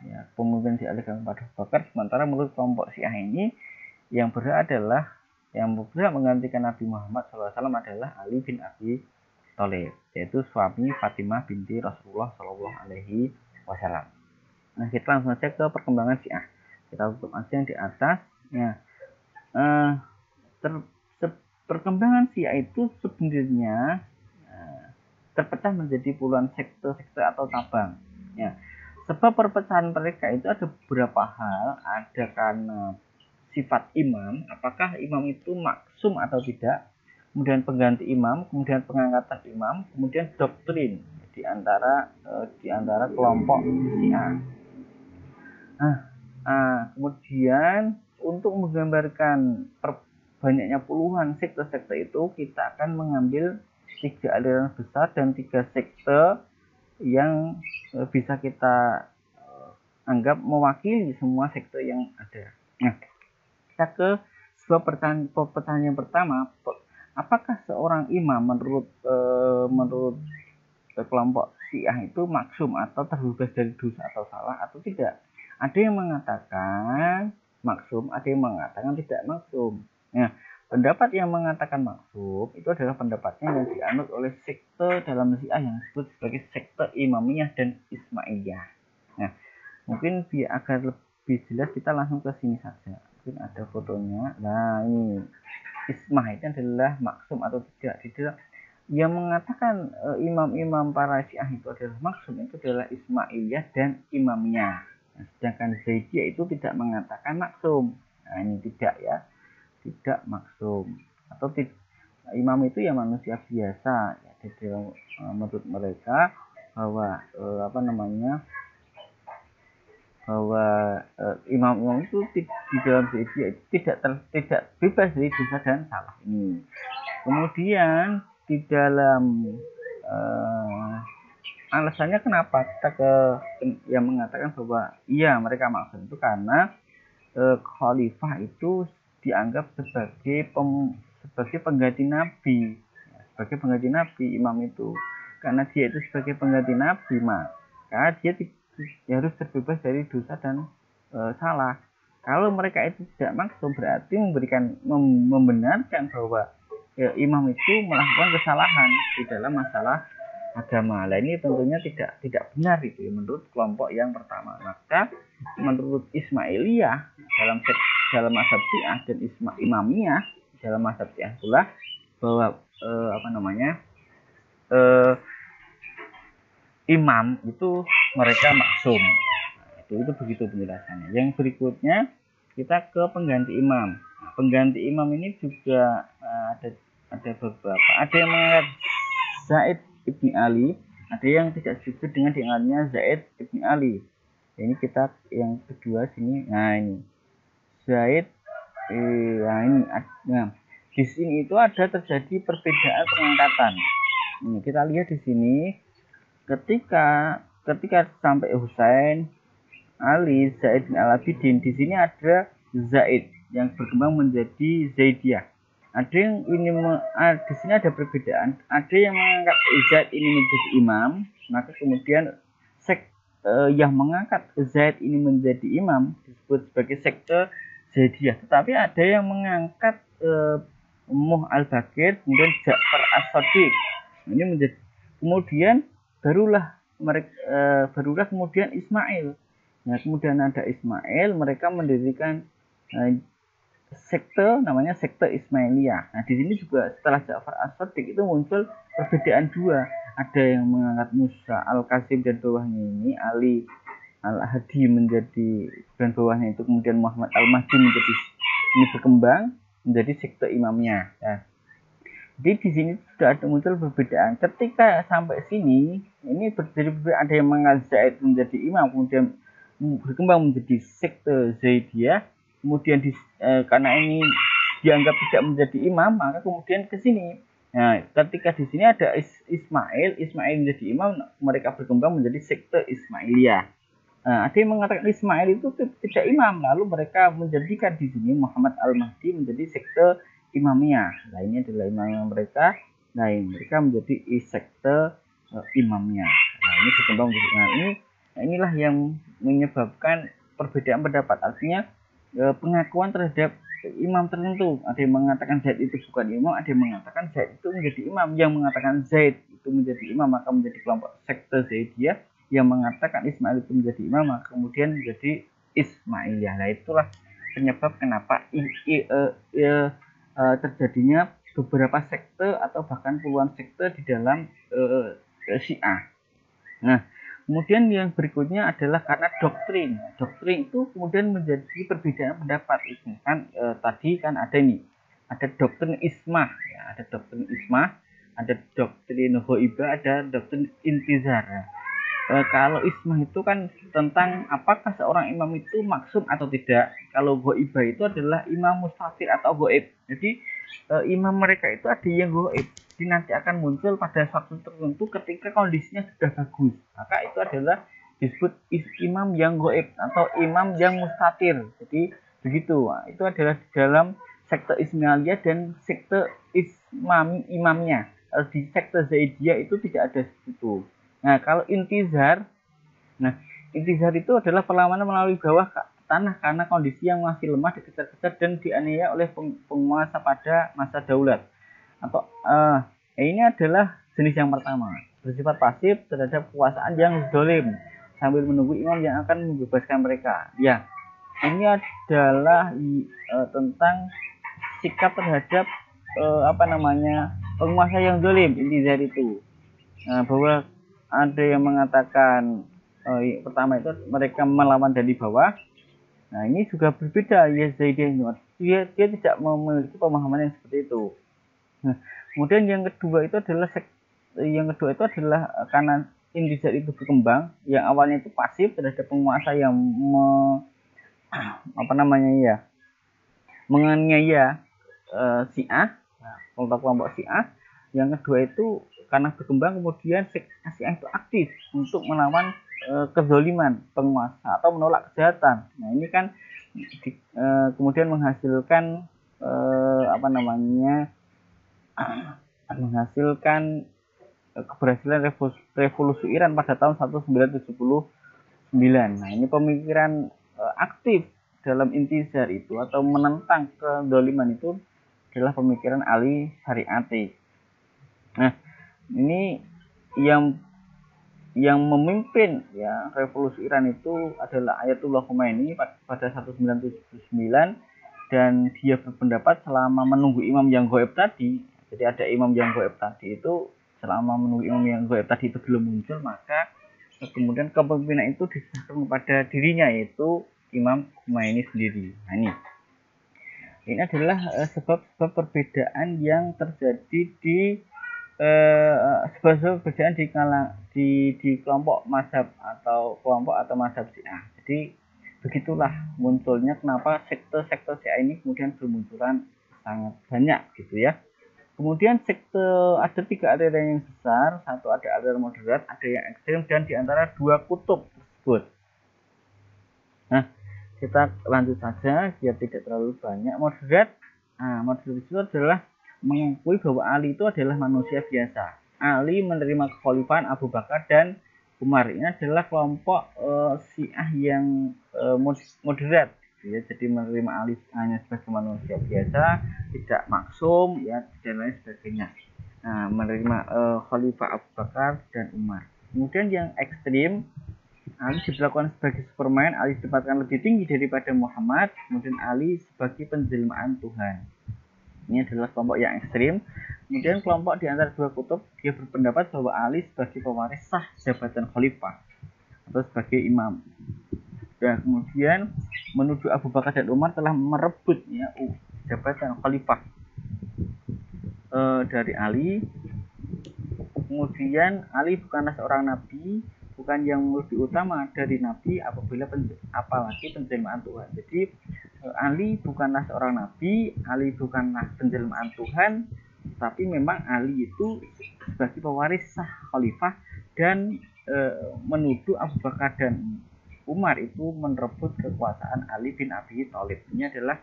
ya, pemimpin dialihkan kepada Abu Bakar, sementara menurut kelompok Syiah ini yang berhak menggantikan Nabi Muhammad SAW adalah Ali bin Abi Thalib, yaitu suami Fatimah binti Rasulullah Shallallahu Alaihi Wasallam. Nah, kita langsung saja ke perkembangan Syiah. Kita tutup aja yang di atas. Ya, perkembangan Syiah itu sebenarnya terpecah menjadi puluhan sekte-sekte atau cabang. Ya, sebab perpecahan mereka itu ada beberapa hal, ada karena sifat imam, apakah imam itu maksum atau tidak, kemudian pengganti imam, kemudian pengangkatan imam, kemudian doktrin di antara kelompok Syiah. Kemudian untuk menggambarkan banyaknya puluhan sekte-sekte itu, kita akan mengambil 3 aliran besar dan 3 sekte yang bisa kita anggap mewakili semua sekte yang ada. Nah, kita ke sebuah pertanyaan yang pertama, apakah seorang imam menurut kelompok Syiah itu maksum atau terbebas dari dosa atau salah atau tidak? Ada yang mengatakan maksum, ada yang mengatakan tidak maksum. Nah, pendapat yang mengatakan maksum itu adalah pendapatnya yang dianut oleh sekte dalam Syiah yang disebut sebagai sekte Imamiyah dan Ismailiyah. Nah, mungkin biar agar lebih jelas kita langsung ke sini saja. Mungkin ada fotonya. Nah, ini Ismail itu adalah maksum atau tidak. Yang mengatakan imam-imam para Syiah itu adalah maksum itu adalah Ismailiyah dan Imamiyah. Nah, sedangkan Zaidiyah itu tidak mengatakan maksum. Nah, ini tidak ya, tidak maksum atau imam itu ya manusia biasa ya, jadi menurut mereka bahwa imam itu di dalam Zaidiyah itu tidak bebas dari dosa dan salah ini. Kemudian di dalam alasannya kenapa kita yang mengatakan bahwa iya mereka maksud itu karena khalifah itu dianggap sebagai pengganti nabi, sebagai pengganti nabi imam itu, karena dia itu sebagai pengganti nabi maka dia harus terbebas dari dosa dan salah. Kalau mereka itu tidak maksum berarti membenarkan bahwa imam itu melakukan kesalahan di dalam masalah agama. Nah, ini tentunya tidak benar itu menurut kelompok yang pertama. Maka menurut Ismailiyah dalam mazhab Syiah dan Imamiyah dalam mazhab Syiah pula bahwa imam itu mereka maksum. Itu begitu penjelasannya. Yang berikutnya kita ke pengganti imam. Nah, pengganti imam ini juga ada beberapa. Ada yang mengangkat Zaid ibni Ali, ada yang tidak setuju dengan diangkatnya Zaid ibni Ali. Ini kita yang kedua sini. Nah, ini Zaid nah, di sini itu ada terjadi perbedaan pengangkatan. Ini kita lihat di sini ketika sampai Husain, Ali, Zaid bin Al-Abidin, di sini ada Zaid yang berkembang menjadi Zaidiyah. Ada yang di sini ada perbedaan. Ada yang mengangkat Zaid ini menjadi imam, maka kemudian yang mengangkat Zaid ini menjadi imam disebut sebagai sekte Zaidiyah. Tetapi ada yang mengangkat Muh al-Bakir kemudian Ja'far as-Shadiq. Ini menjadi kemudian barulah kemudian Ismail. Nah, kemudian ada Ismail, mereka mendirikan sekte namanya sekte Ismailiyah. Nah, di sini juga setelah Ja'far as-Shadiq itu muncul perbedaan dua. ada yang mengangkat Musa Al-Kazim dan bawahnya ini Ali Al-Hadi menjadi, dan bawahnya itu kemudian Muhammad Al-Mahdi menjadi, ini berkembang menjadi sekte imamnya ya. Jadi di sini sudah ada muncul perbedaan. Ketika sampai sini ini terjadi ada yang mengangkat Zaid menjadi imam, kemudian berkembang menjadi sekte Zaidiyah, kemudian karena ini dianggap tidak menjadi imam, maka kemudian ke sini. Nah, ketika di sini ada Ismail menjadi imam, mereka berkembang menjadi sekte Ismailiyah. Nah, ada yang mengatakan Ismail itu tidak imam, lalu mereka menjadikan di sini Muhammad Al-Mahdi menjadi sekte imamiyah. Nah, ini adalah imamnya mereka. Nah, mereka menjadi sekte imamiyah. Nah, ini berkembang menjadi. Inilah yang menyebabkan perbedaan pendapat. Artinya pengakuan terhadap imam tertentu. Ada yang mengatakan Zaid itu bukan imam, ada yang mengatakan Zaid itu menjadi imam. Yang mengatakan Zaid itu menjadi imam maka menjadi kelompok sekte Zaidiyah. Yang mengatakan Ismail itu menjadi imam maka kemudian menjadi Ismailiyah. Nah, itulah penyebab kenapa terjadinya beberapa sekte atau bahkan puluhan sekte di dalam Syiah. Nah, kemudian yang berikutnya adalah karena doktrin. Doktrin itu kemudian menjadi perbedaan pendapat. Itu kan tadi kan ada doktrin ismah, ya, ada doktrin ismah, ada doktrin ghaibah, ada doktrin intizar. Kalau ismah itu kan tentang apakah seorang imam itu maksum atau tidak. Kalau ghaibah itu adalah imam mustatir atau ghaib. Jadi imam mereka itu ada yang ghaib. Jadi nanti akan muncul pada waktu tertentu ketika kondisinya sudah bagus. Maka itu adalah disebut imam yang ghaib atau imam yang mustatir. Jadi begitu. Nah, itu adalah di dalam sekte Ismailiyah dan sekte imamnya. Di sekte Zaidiyah itu tidak ada situ. Nah, kalau intizar itu adalah perlawanan melalui bawah tanah karena kondisi yang masih lemah, dikejar-kejar dan dianiaya oleh penguasa pada masa daulat. Atau ini adalah jenis yang pertama, bersifat pasif terhadap kekuasaan yang zalim sambil menunggu imam yang akan membebaskan mereka. Ya, ini adalah tentang sikap terhadap penguasa yang zalim, intizar itu. Bahwa ada yang mengatakan pertama itu mereka melawan dari bawah. Nah, ini juga berbeda ya Zaidiyah. Dia tidak memiliki pemahaman yang seperti itu. Nah, kemudian yang kedua itu adalah karena intizar itu berkembang, yang awalnya itu pasif terhadap penguasa yang menganiaya Syiah, kelompok Syiah. Yang kedua itu karena berkembang kemudian Syiah itu aktif untuk melawan kezaliman penguasa atau menolak kejahatan. Nah, ini kan kemudian menghasilkan keberhasilan revolusi Iran pada tahun 1979. Nah, ini pemikiran aktif dalam intizar itu atau menentang kezaliman itu adalah pemikiran Ali Syariati. Nah, ini yang memimpin ya revolusi Iran itu adalah Ayatullah Khomeini pada 1979, dan dia berpendapat selama menunggu imam yang gaib tadi, jadi ada imam yang gaib tadi itu, selama menunggu imam yang gaib tadi itu belum muncul, maka kemudian kepemimpinan itu diserahkan kepada dirinya, yaitu Imam Khomeini sendiri. Nah, ini adalah sebab-sebab perbedaan yang terjadi di sebab perbedaan di kelompok mazhab atau mazhab Syiah. Jadi begitulah munculnya kenapa sekte-sekte Syiah ini kemudian bermunculan sangat banyak gitu ya. Kemudian sekte ada 3 aliran yang besar, satu ada aliran moderat, ada yang ekstrem, dan diantara 2 kutub tersebut. Nah, kita lanjut saja biar tidak terlalu banyak. Moderat itu adalah mengakui bahwa Ali itu adalah manusia biasa. Ali menerima kekhalifahan Abu Bakar dan Umar. Ini adalah kelompok Syiah yang moderat, ya. Jadi menerima Ali hanya sebagai manusia biasa, tidak maksum, ya, dan lain sebagainya. Nah, menerima Khalifah Abu Bakar dan Umar. Kemudian yang ekstrim, Ali diperlakukan sebagai Superman, Ali ditempatkan lebih tinggi daripada Muhammad, kemudian Ali sebagai penjelmaan Tuhan. Ini adalah kelompok yang ekstrim. Kemudian kelompok di antara dua kutub, dia berpendapat bahwa Ali sebagai pewaris sah jabatan khalifah atau sebagai imam. Dan kemudian menuduh Abu Bakar dan Umar telah merebut ya, jabatan khalifah dari Ali. Kemudian Ali bukanlah seorang nabi, bukan yang lebih utama dari nabi apalagi penjelmaan Tuhan. Jadi Ali bukanlah seorang nabi, Ali bukanlah penjelmaan Tuhan, tapi memang Ali itu sebagai pewaris sah khalifah dan menuduh Abu Bakar dan Umar itu merebut kekuasaan Ali bin Abi Thalib. Ini adalah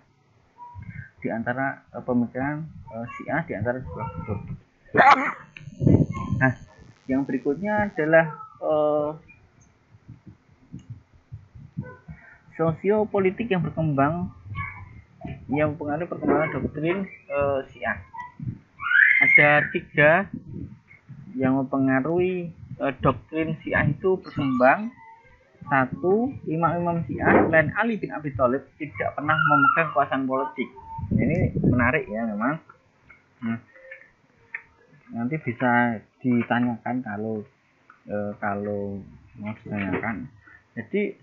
di antara pemikiran Syiah di antara dua kutub. Nah, yang berikutnya adalah sosiopolitik yang berkembang yang mempengaruhi perkembangan doktrin Syiah. Ada 3 yang mempengaruhi doktrin Syiah itu berkembang. 1. Imam-imam Syiah selain Ali bin Abi Thalib tidak pernah memegang kekuasaan politik. Ini menarik ya memang. Nanti bisa ditanyakan kalau mau ditanyakan. Jadi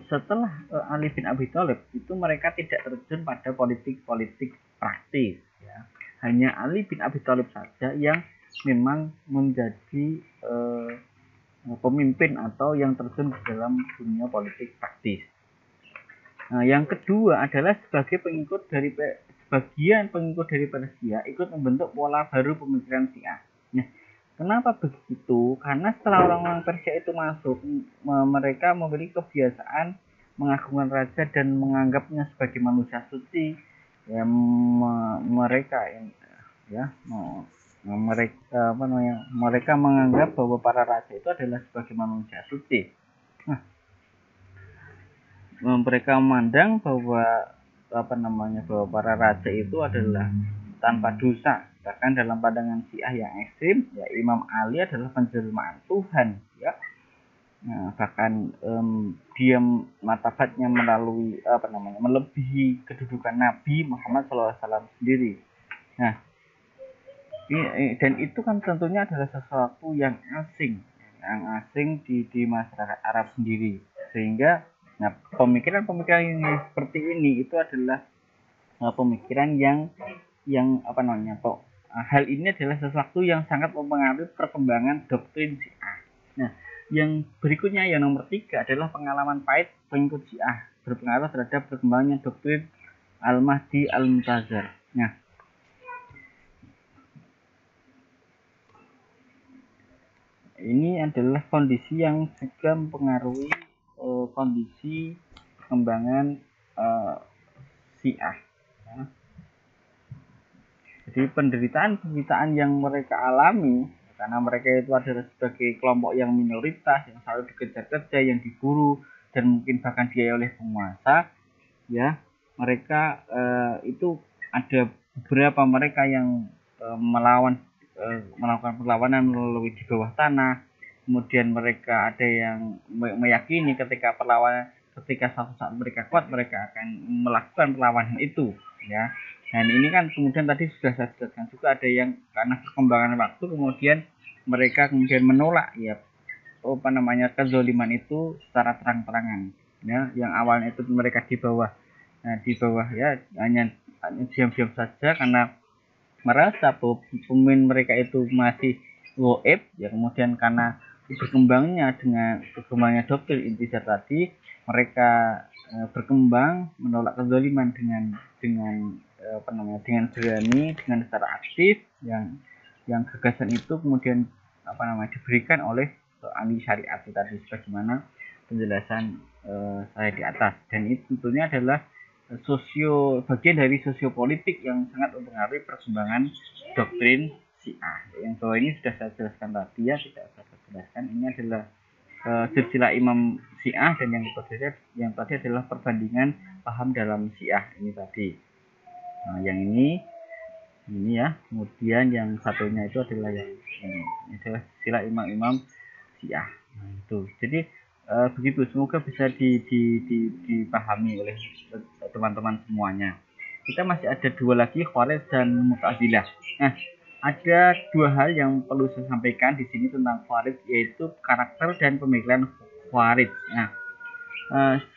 setelah Ali bin Abi Thalib itu mereka tidak terjun pada politik praktis ya. Hanya Ali bin Abi Thalib saja yang memang menjadi pemimpin atau yang terjun di dalam dunia politik praktis. Nah, yang kedua adalah sebagai sebagian pengikut dari Persia ikut membentuk pola baru pemikiran Syiah. Nah, kenapa begitu? Karena setelah orang-orang Persia itu masuk, mereka memiliki kebiasaan mengagungkan raja dan menganggapnya sebagai manusia suci. Ya, mereka menganggap bahwa para raja itu adalah sebagai manusia suci. Nah, mereka memandang bahwa bahwa para raja itu adalah tanpa dosa. Bahkan dalam pandangan Syiah yang ekstrim, ya Imam Ali adalah penjelmaan Tuhan, ya. Nah, bahkan dia martabatnya melebihi kedudukan Nabi Muhammad SAW sendiri. Nah, dan itu kan tentunya adalah sesuatu yang asing di masyarakat Arab sendiri, sehingga pemikiran yang seperti ini itu adalah pemikiran yang hal ini adalah sesuatu yang sangat mempengaruhi perkembangan doktrin Syiah. Nah, yang berikutnya yang nomor 3 adalah pengalaman pahit pengikut Syiah berpengaruh terhadap perkembangan doktrin Al-Mahdi Al-Muntazar. Nah, ini adalah kondisi yang juga mempengaruhi kondisi perkembangan Syiah. Ya. Jadi penderitaan yang mereka alami karena mereka itu adalah sebagai kelompok yang minoritas yang selalu dikejar-kejar, yang diburu dan mungkin bahkan dianiaya oleh penguasa. Ya, mereka itu ada beberapa mereka yang melakukan perlawanan melalui di bawah tanah. Kemudian mereka ada yang meyakini ketika suatu saat mereka kuat, mereka akan melakukan perlawanan itu, ya. Dan ini kan kemudian tadi sudah saya jelaskan juga, ada yang karena perkembangan waktu kemudian mereka menolak ya kezaliman itu secara terang-terangan, ya. Yang awalnya itu mereka di bawah ya hanya diam-diam saja karena merasa bahwa pemimpin mereka itu masih goib, ya. Kemudian karena berkembangnya doktrin intisar tadi, mereka berkembang menolak kezaliman dengan berani, dengan secara aktif, yang gagasan itu kemudian diberikan oleh ahli syariat tadi sebagaimana penjelasan saya di atas. Dan itu tentunya adalah bagian dari sosiopolitik yang sangat mempengaruhi perkembangan doktrin Syiah. Yang bawah ini sudah saya jelaskan tadi, ya, tidak saya jelaskan. Ini adalah silsilah imam Syiah, dan yang tadi adalah perbandingan paham dalam Syiah ini tadi. Nah, yang ini ya. Kemudian yang satunya itu adalah yang ini adalah silsilah imam-imam Syiah. Nah, itu. Jadi begitu, semoga bisa dipahami oleh teman-teman semuanya. kita masih ada dua lagi, Khawarij dan Mu'tazilah. Nah, ada dua hal yang perlu saya sampaikan di sini tentang Khawarij, yaitu karakter dan pemikiran Khawarij. Nah,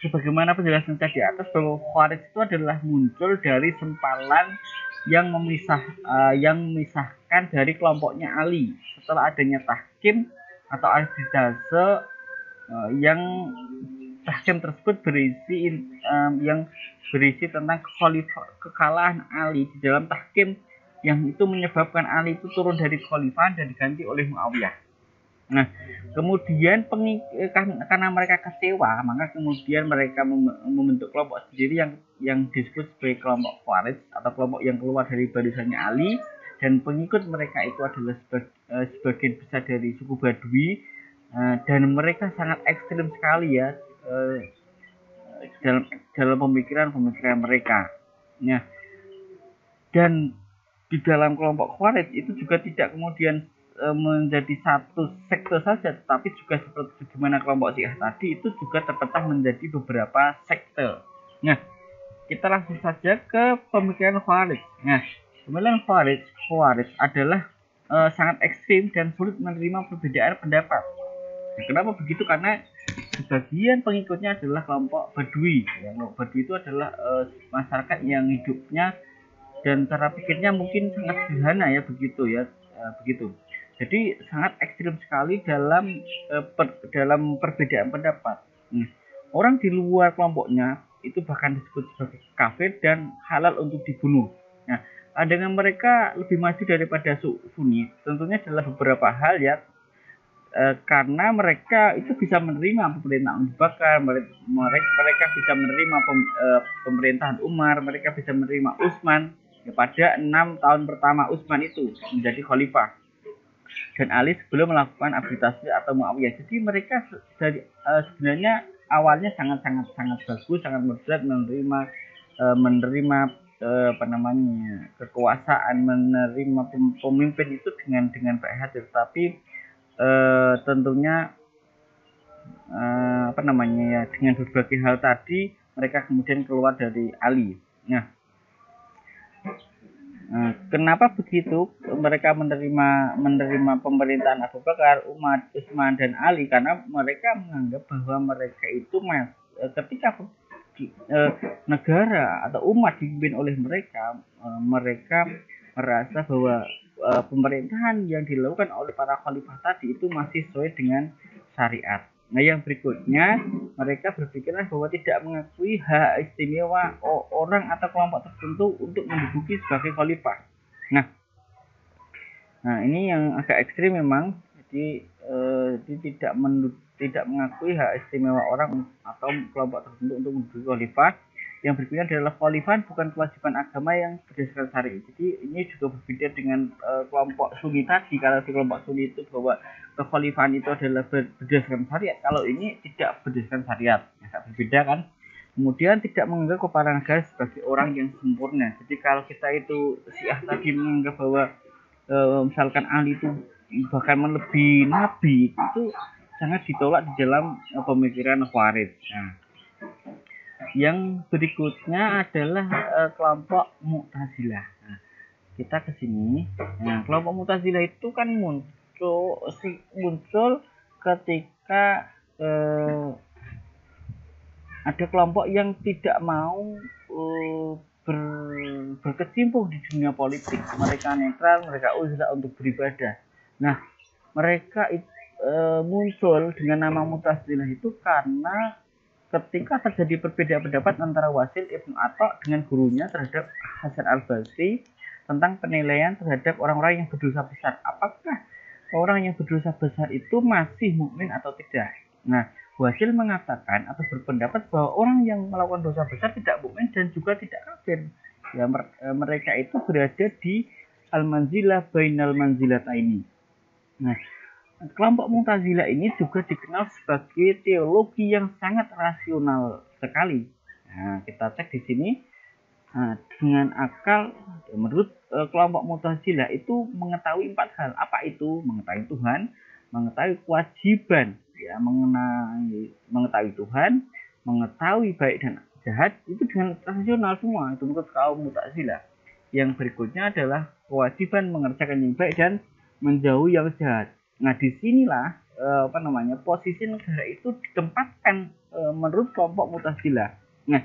sebagaimana penjelasan tadi atas, bahwa Khawarij itu adalah muncul dari sempalan yang memisahkan dari kelompoknya Ali setelah adanya tahkim atau arbitase yang tahkim tersebut berisi tentang kekalahan Ali di dalam tahkim, yang itu menyebabkan Ali itu turun dari kekhalifahan dan diganti oleh Muawiyah. Nah, kemudian karena mereka kecewa, maka kemudian mereka membentuk kelompok sendiri yang disebut sebagai kelompok Khawarij, atau kelompok yang keluar dari barisannya Ali, dan pengikut mereka itu adalah sebagian besar dari suku Badui, dan mereka sangat ekstrim sekali ya dalam pemikiran mereka. Nah, dan di dalam kelompok Khawarij itu juga tidak kemudian menjadi satu sekte saja, tetapi juga seperti bagaimana kelompok Syiah tadi, itu juga terpecah menjadi beberapa sekte. Nah, kita langsung saja ke pemikiran Khawarij. Nah, pemikiran Khawarij adalah sangat ekstrim dan sulit menerima perbedaan pendapat. Nah, kenapa begitu? Karena sebagian pengikutnya adalah kelompok Badui. Kelompok Badui itu adalah masyarakat yang hidupnya dan cara pikirnya mungkin sangat sederhana ya, begitu. Jadi sangat ekstrim sekali dalam perbedaan pendapat. Orang di luar kelompoknya itu bahkan disebut sebagai kafir dan halal untuk dibunuh. Nah, dengan mereka lebih maju daripada Sunni tentunya adalah beberapa hal ya, karena mereka itu bisa menerima pemerintahan Abu Bakar, mereka bisa menerima pemerintahan Umar, mereka bisa menerima Utsman ya, pada 6 tahun pertama Utsman itu menjadi khalifah, dan Ali sebelum melakukan arbitase atau Muawiyah. Jadi mereka sebenarnya awalnya sangat bagus, sangat moderat, menerima kekuasaan, menerima pemimpin itu dengan baik hati, tetapi tentunya dengan berbagai hal tadi mereka kemudian keluar dari Ali. Nah, kenapa begitu mereka menerima pemerintahan Abu Bakar, Umar, Utsman dan Ali? Karena mereka menganggap bahwa mereka itu ketika negara atau umat dipimpin oleh mereka, mereka merasa bahwa pemerintahan yang dilakukan oleh para khalifah tadi itu masih sesuai dengan syariat. Nah, yang berikutnya mereka berpikiran bahwa tidak mengakui hak istimewa orang atau kelompok tertentu untuk menduduki sebagai khalifah. Nah, ini yang agak ekstrim memang. Jadi tidak mengakui hak istimewa orang atau kelompok tertentu untuk menduduki khalifah. Yang berikutnya adalah khalifah bukan kewajiban agama yang berdasarkan syariat. Jadi ini juga berbeda dengan kelompok Sunni tadi. Kalau di kelompok Sunni itu bahwa kekhalifahan itu adalah berdasarkan syariat, kalau ini tidak berdasarkan syariat, agak berbeda kan. Kemudian tidak menganggap kepala negara sebagai orang yang sempurna. Jadi kalau kita itu Syiah tadi menganggap bahwa misalkan Ali itu bahkan melebihi Nabi, itu sangat ditolak di dalam pemikiran Khawarij. Nah, yang berikutnya adalah kelompok Mu'tazilah. Nah, kita ke sini. Nah, kelompok Mu'tazilah itu kan muncul ketika ada kelompok yang tidak mau berkecimpung di dunia politik. Mereka netral, mereka uzlah untuk beribadah. Nah, mereka muncul dengan nama Mu'tazilah itu karena ketika terjadi perbedaan pendapat antara Wasil Ibnu Atha dengan gurunya terhadap Hasan al-Basri tentang penilaian terhadap orang-orang yang berdosa besar. Apakah orang yang berdosa besar itu masih mukmin atau tidak? Nah, Wasil mengatakan atau berpendapat bahwa orang yang melakukan dosa besar tidak mukmin dan juga tidak kafir. Ya, mereka itu berada di al-manzilah bainal manzilataini. Nah, kelompok Mu'tazilah ini juga dikenal sebagai teologi yang sangat rasional sekali. Nah, kita cek di sini. Nah, dengan akal, menurut kelompok Mu'tazilah itu mengetahui 4 hal. Apa itu? Mengetahui Tuhan, mengetahui kewajiban, ya, mengetahui Tuhan, mengetahui baik dan jahat itu dengan rasional semua, itu menurut kaum Mu'tazilah. Yang berikutnya adalah kewajiban mengerjakan yang baik dan menjauhi yang jahat. Nah, disinilah posisi negara itu ditempatkan menurut kelompok Mu'tazilah. Nah,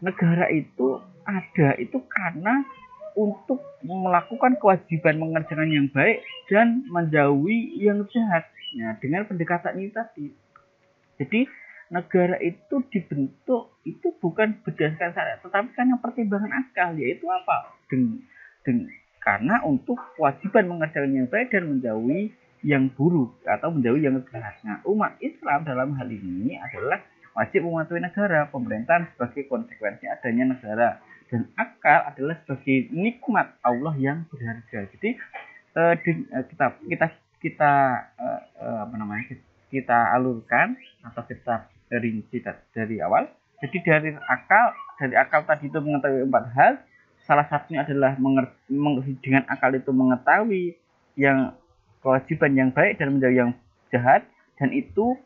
negara itu ada itu karena untuk melakukan kewajiban mengerjakan yang baik dan menjauhi yang jahat. Nah, dengan pendekatan ini tadi. Jadi negara itu dibentuk itu bukan berdasarkan syariat, tetapi karena pertimbangan akal, yaitu apa? Karena untuk kewajiban mengerjakan yang baik dan menjauhi yang buruk atau menjauhi yang jahat. Nah, umat Islam dalam hal ini adalah wajib mematuhi negara, pemerintahan sebagai konsekuensi adanya negara, dan akal adalah sebagai nikmat Allah yang berharga. Jadi kita alurkan atau kita rinci dari awal. Jadi dari akal tadi itu mengetahui 4 hal. Salah satunya adalah dengan akal itu mengetahui yang kewajiban yang baik dan menjauhi yang jahat, dan itu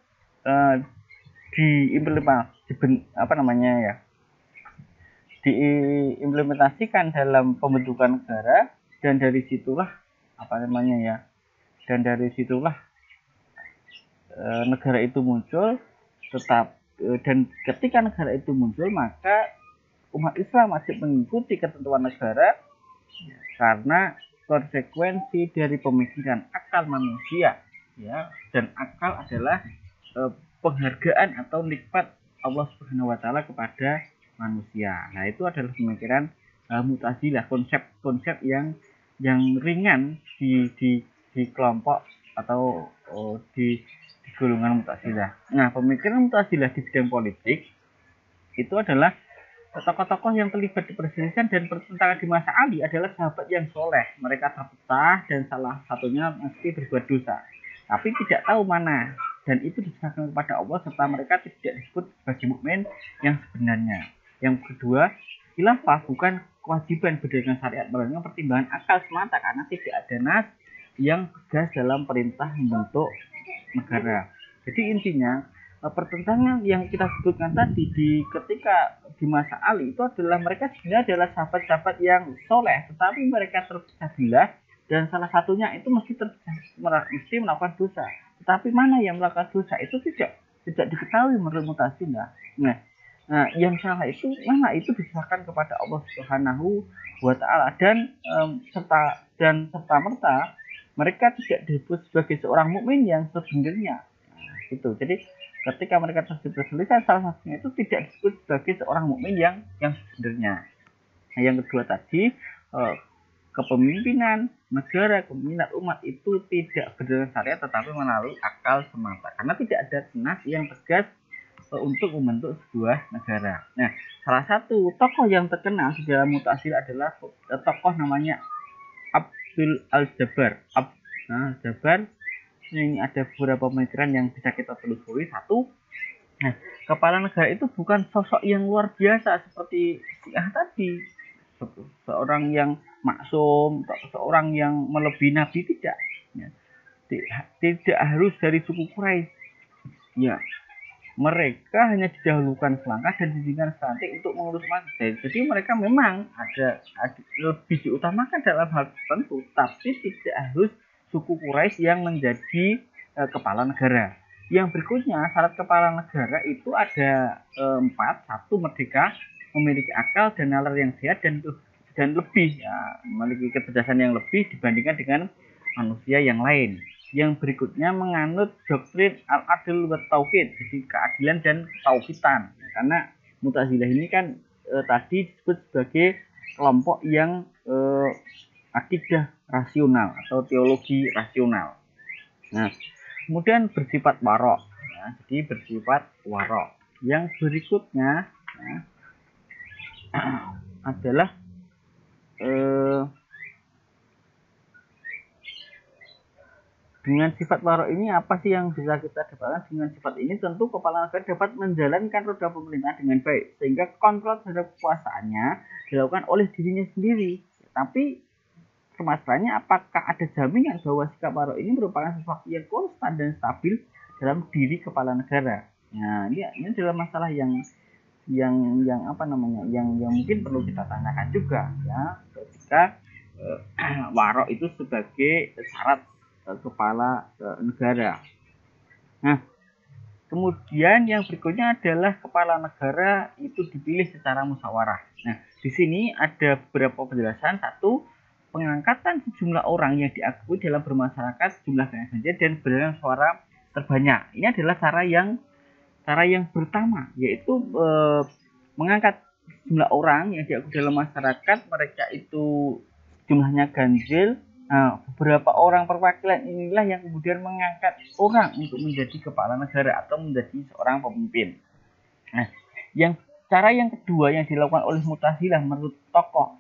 diimplementasikan dalam pembentukan negara, dan dari situlah negara itu muncul. Dan ketika negara itu muncul, maka umat Islam wajib mengikuti ketentuan negara karena konsekuensi dari pemikiran akal manusia, ya. Dan akal adalah penghargaan atau nikmat Allah Subhanahu wa taala kepada manusia. Nah, itu adalah pemikiran Mu'tazilah, konsep yang ringan di kelompok atau di golongan Mu'tazilah. Nah, pemikiran Mu'tazilah di bidang politik itu adalah tokoh-tokoh yang terlibat di perselisihan dan pertentangan di masa Ali adalah sahabat yang soleh. Mereka terpecah dan salah satunya mesti berbuat dosa, tapi tidak tahu mana, dan itu diserahkan kepada Allah serta mereka tidak disebut sebagai mukmin yang sebenarnya. Yang kedua, khilafah bukan kewajiban berdasarkan syariat, melainkan pertimbangan akal semata karena tidak ada nas yang tegas dalam perintah membentuk negara. Jadi intinya pertentangan yang kita sebutkan tadi ketika di masa Ali itu adalah mereka sebenarnya adalah sahabat-sahabat yang soleh, tetapi mereka terpecah belah dan salah satunya itu mesti melakukan dosa. Tetapi mana yang melakukan dosa itu tidak diketahui menurut Mu'tazilah. Nah, yang salah itu mana, itu diserahkan kepada Allah Subhanahu wa taala, dan serta merta mereka tidak disebut sebagai seorang mukmin yang sebenarnya. Nah, itu. Jadi ketika mereka berselisih, salah satunya itu tidak disebut sebagai seorang mukmin yang sebenarnya. Nah, yang kedua tadi, kepemimpinan negara, kepemimpinan umat itu tidak berdasarkan syariat tetapi melalui akal semata, karena tidak ada nas yang tegas untuk membentuk sebuah negara. Nah, salah satu tokoh yang terkenal di dalam Mu'tazilah adalah tokoh namanya Abdul Al-Jabbar. Jabbar ini ada beberapa pemikiran yang bisa kita telusuri. Satu, kepala negara itu bukan sosok yang luar biasa seperti Syiah tadi, seorang yang maksum, seorang yang melebihi Nabi, tidak. Tidak harus dari suku Quraisy. Ya, mereka hanya didahulukan selangkah dan diizinkan selantik untuk mengurus umat. Jadi mereka memang ada lebih diutamakan dalam hal tertentu, tapi tidak harus suku Quraisy yang menjadi kepala negara. Yang berikutnya, syarat kepala negara itu ada 4. 1, merdeka, memiliki akal dan nalar yang sehat dan lebih, memiliki kecerdasan yang lebih dibandingkan dengan manusia yang lain. Yang berikutnya, menganut doktrin al-adl wa tauhid, jadi keadilan dan tauhidan. Karena Mu'tazilah ini kan tadi disebut sebagai kelompok yang akidah rasional atau teologi rasional. Nah, kemudian bersifat warok. Jadi bersifat warok. Yang berikutnya adalah dengan sifat warok ini apa sih yang bisa kita dapatkan? Dengan sifat ini tentu kepala negara dapat menjalankan roda pemerintahan dengan baik, sehingga kontrol terhadap kekuasaannya dilakukan oleh dirinya sendiri. Tapi permasalahannya, apakah ada jaminan bahwa sikap warok ini merupakan sesuatu yang konstan dan stabil dalam diri kepala negara? Nah, ini adalah masalah yang yang apa namanya, yang mungkin perlu kita tanyakan juga ya, ketika warok itu sebagai syarat kepala negara. Nah, kemudian yang berikutnya adalah kepala negara itu dipilih secara musyawarah. Nah, di sini ada beberapa penjelasan. Satu, pengangkatan sejumlah orang yang diakui dalam bermasyarakat jumlahnya saja dan berdasarkan suara terbanyak. Ini adalah cara yang pertama, yaitu mengangkat jumlah orang yang diakui dalam masyarakat, mereka itu jumlahnya ganjil. Nah, beberapa orang perwakilan inilah yang kemudian mengangkat orang untuk menjadi kepala negara atau menjadi seorang pemimpin. Nah, cara yang kedua yang dilakukan oleh Mu'tazilah menurut tokoh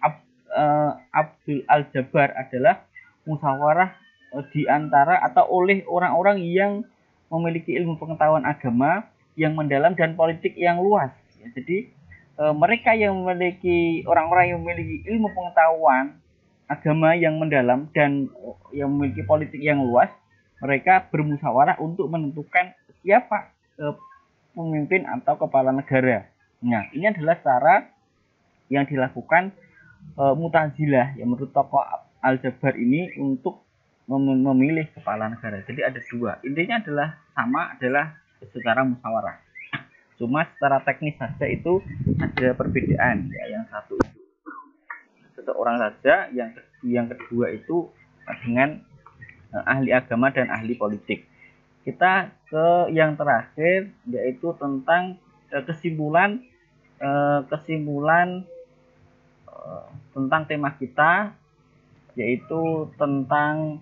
Abdul Al-Jabbar adalah musyawarah di antara atau oleh orang-orang yang memiliki ilmu pengetahuan agama yang mendalam dan politik yang luas. Ya, jadi mereka yang memiliki orang-orang yang memiliki ilmu pengetahuan agama yang mendalam dan yang memiliki politik yang luas, mereka bermusyawarah untuk menentukan siapa pemimpin atau kepala negara. Nah, ini adalah cara yang dilakukan Mu'tazilah yang menurut tokoh Al-Jabbar ini untuk memilih kepala negara. Jadi ada dua. Intinya adalah secara musyawarah. Cuma secara teknis saja itu ada perbedaan ya. Yang satu seseorang saja, yang kedua itu dengan ahli agama dan ahli politik. Kita ke yang terakhir, yaitu tentang kesimpulan tentang tema kita, yaitu tentang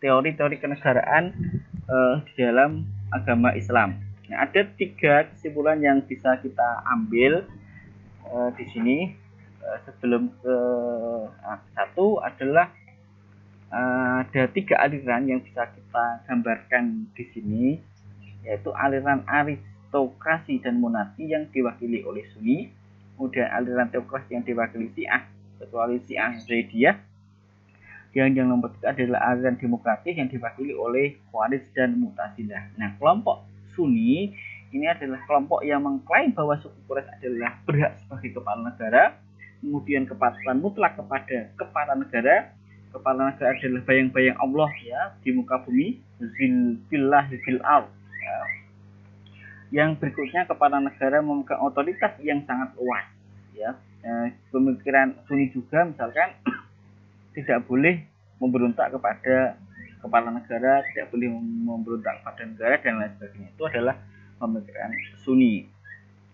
teori-teori kenegaraan di dalam agama Islam. Nah, ada 3 kesimpulan yang bisa kita ambil di sini. Sebelum ke satu adalah ada 3 aliran yang bisa kita gambarkan di sini, yaitu aliran aristokrasi dan monarki yang diwakili oleh Sunni, kemudian aliran teokrasi yang diwakili Syiah kecuali Syiah Zaidiyah, yang nomor 3 adalah aliran demokratis yang diwakili oleh Khawarij dan Mu'tazilah. Nah, kelompok Sunni ini adalah kelompok yang mengklaim bahwa suku Quraisy adalah berhak sebagai kepala negara, kemudian kepatuhan mutlak kepada kepala negara. Kepala negara adalah bayang-bayang Allah ya di muka bumi, zillahi fil ardh. Ya. Yang berikutnya, kepala negara memegang otoritas yang sangat luas ya. Pemikiran Sunni juga misalkan tidak boleh memberontak kepada kepala negara, tidak boleh memberontak kepada negara dan lain sebagainya. Itu adalah pemikiran Sunni.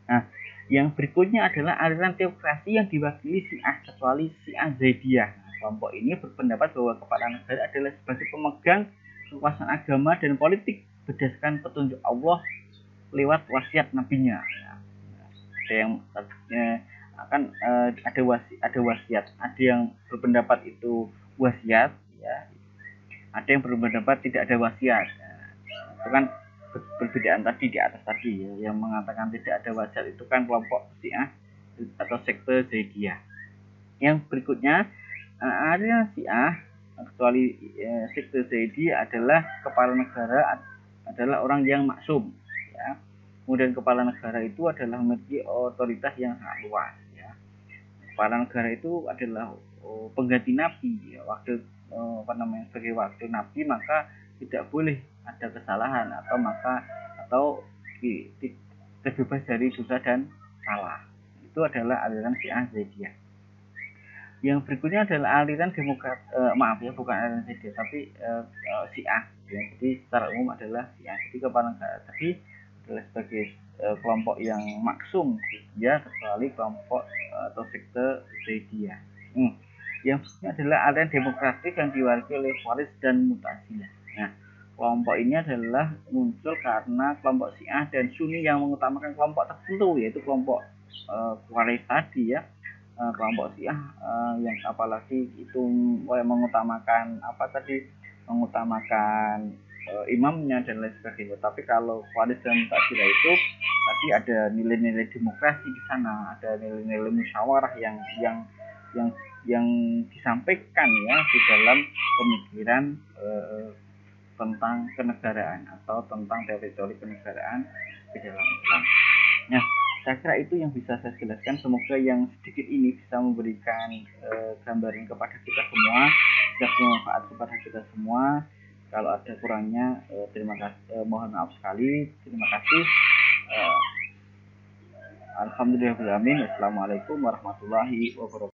Nah, yang berikutnya adalah aliran teokrasi yang diwakili Syiah kecuali Syiah Zaidiyah. Nah, kelompok ini berpendapat bahwa kepala negara adalah sebagai pemegang kekuasaan agama dan politik berdasarkan petunjuk Allah lewat wasiat nabinya. Ya. Ada yang ada wasiat, ada yang berpendapat itu wasiat, ya. Ada yang berpendapat tidak ada wasiat. Nah, itu kan perbedaan tadi di atas tadi ya, yang mengatakan tidak ada wasiat itu kan kelompok Syiah atau sekte Zaidiyah. Yang berikutnya aliran Syiah kecuali sekte Zaidiyah adalah kepala negara adalah orang yang maksum ya. Kemudian kepala negara itu adalah memiliki otoritas yang sangat luas ya. Kepala negara itu adalah pengganti nabi ya. Sebagai wakil nabi, maka tidak boleh ada kesalahan atau terbebas dari dosa dan salah. Itu adalah aliran Syiah Zaidiyah. Yang berikutnya adalah aliran bukan aliran Zaidiyah tapi Syiah ya. Jadi secara umum adalah Syiah. Jadi kepala negara tadi adalah sebagai kelompok yang maksum ya, kecuali kelompok atau sekte Zaidiyah. Yang berikutnya adalah aliran demokratis yang diwakili oleh Khawarij dan Mu'tazilah. Nah, kelompok ini adalah muncul karena kelompok Syiah dan Sunni yang mengutamakan kelompok tertentu, yaitu kelompok Khawarij tadi ya. Kelompok Syiah yang apalagi itu mengutamakan imamnya dan lain sebagainya. Tapi kalau Khawarij dan Mu'tazilah itu tadi ada nilai-nilai demokrasi di sana, ada nilai-nilai musyawarah yang disampaikan ya di dalam pemikiran tentang kenegaraan atau tentang teori-teori kenegaraan di dalam Islam. Nah, Saya kira itu yang bisa saya jelaskan. Semoga yang sedikit ini bisa memberikan gambaran kepada kita semua, bisa bermanfaat kepada kita semua. Kalau ada kurangnya, terima kasih, mohon maaf sekali. Terima kasih. Alhamdulillahirobbilalamin. Wassalamualaikum warahmatullahi wabarakatuh.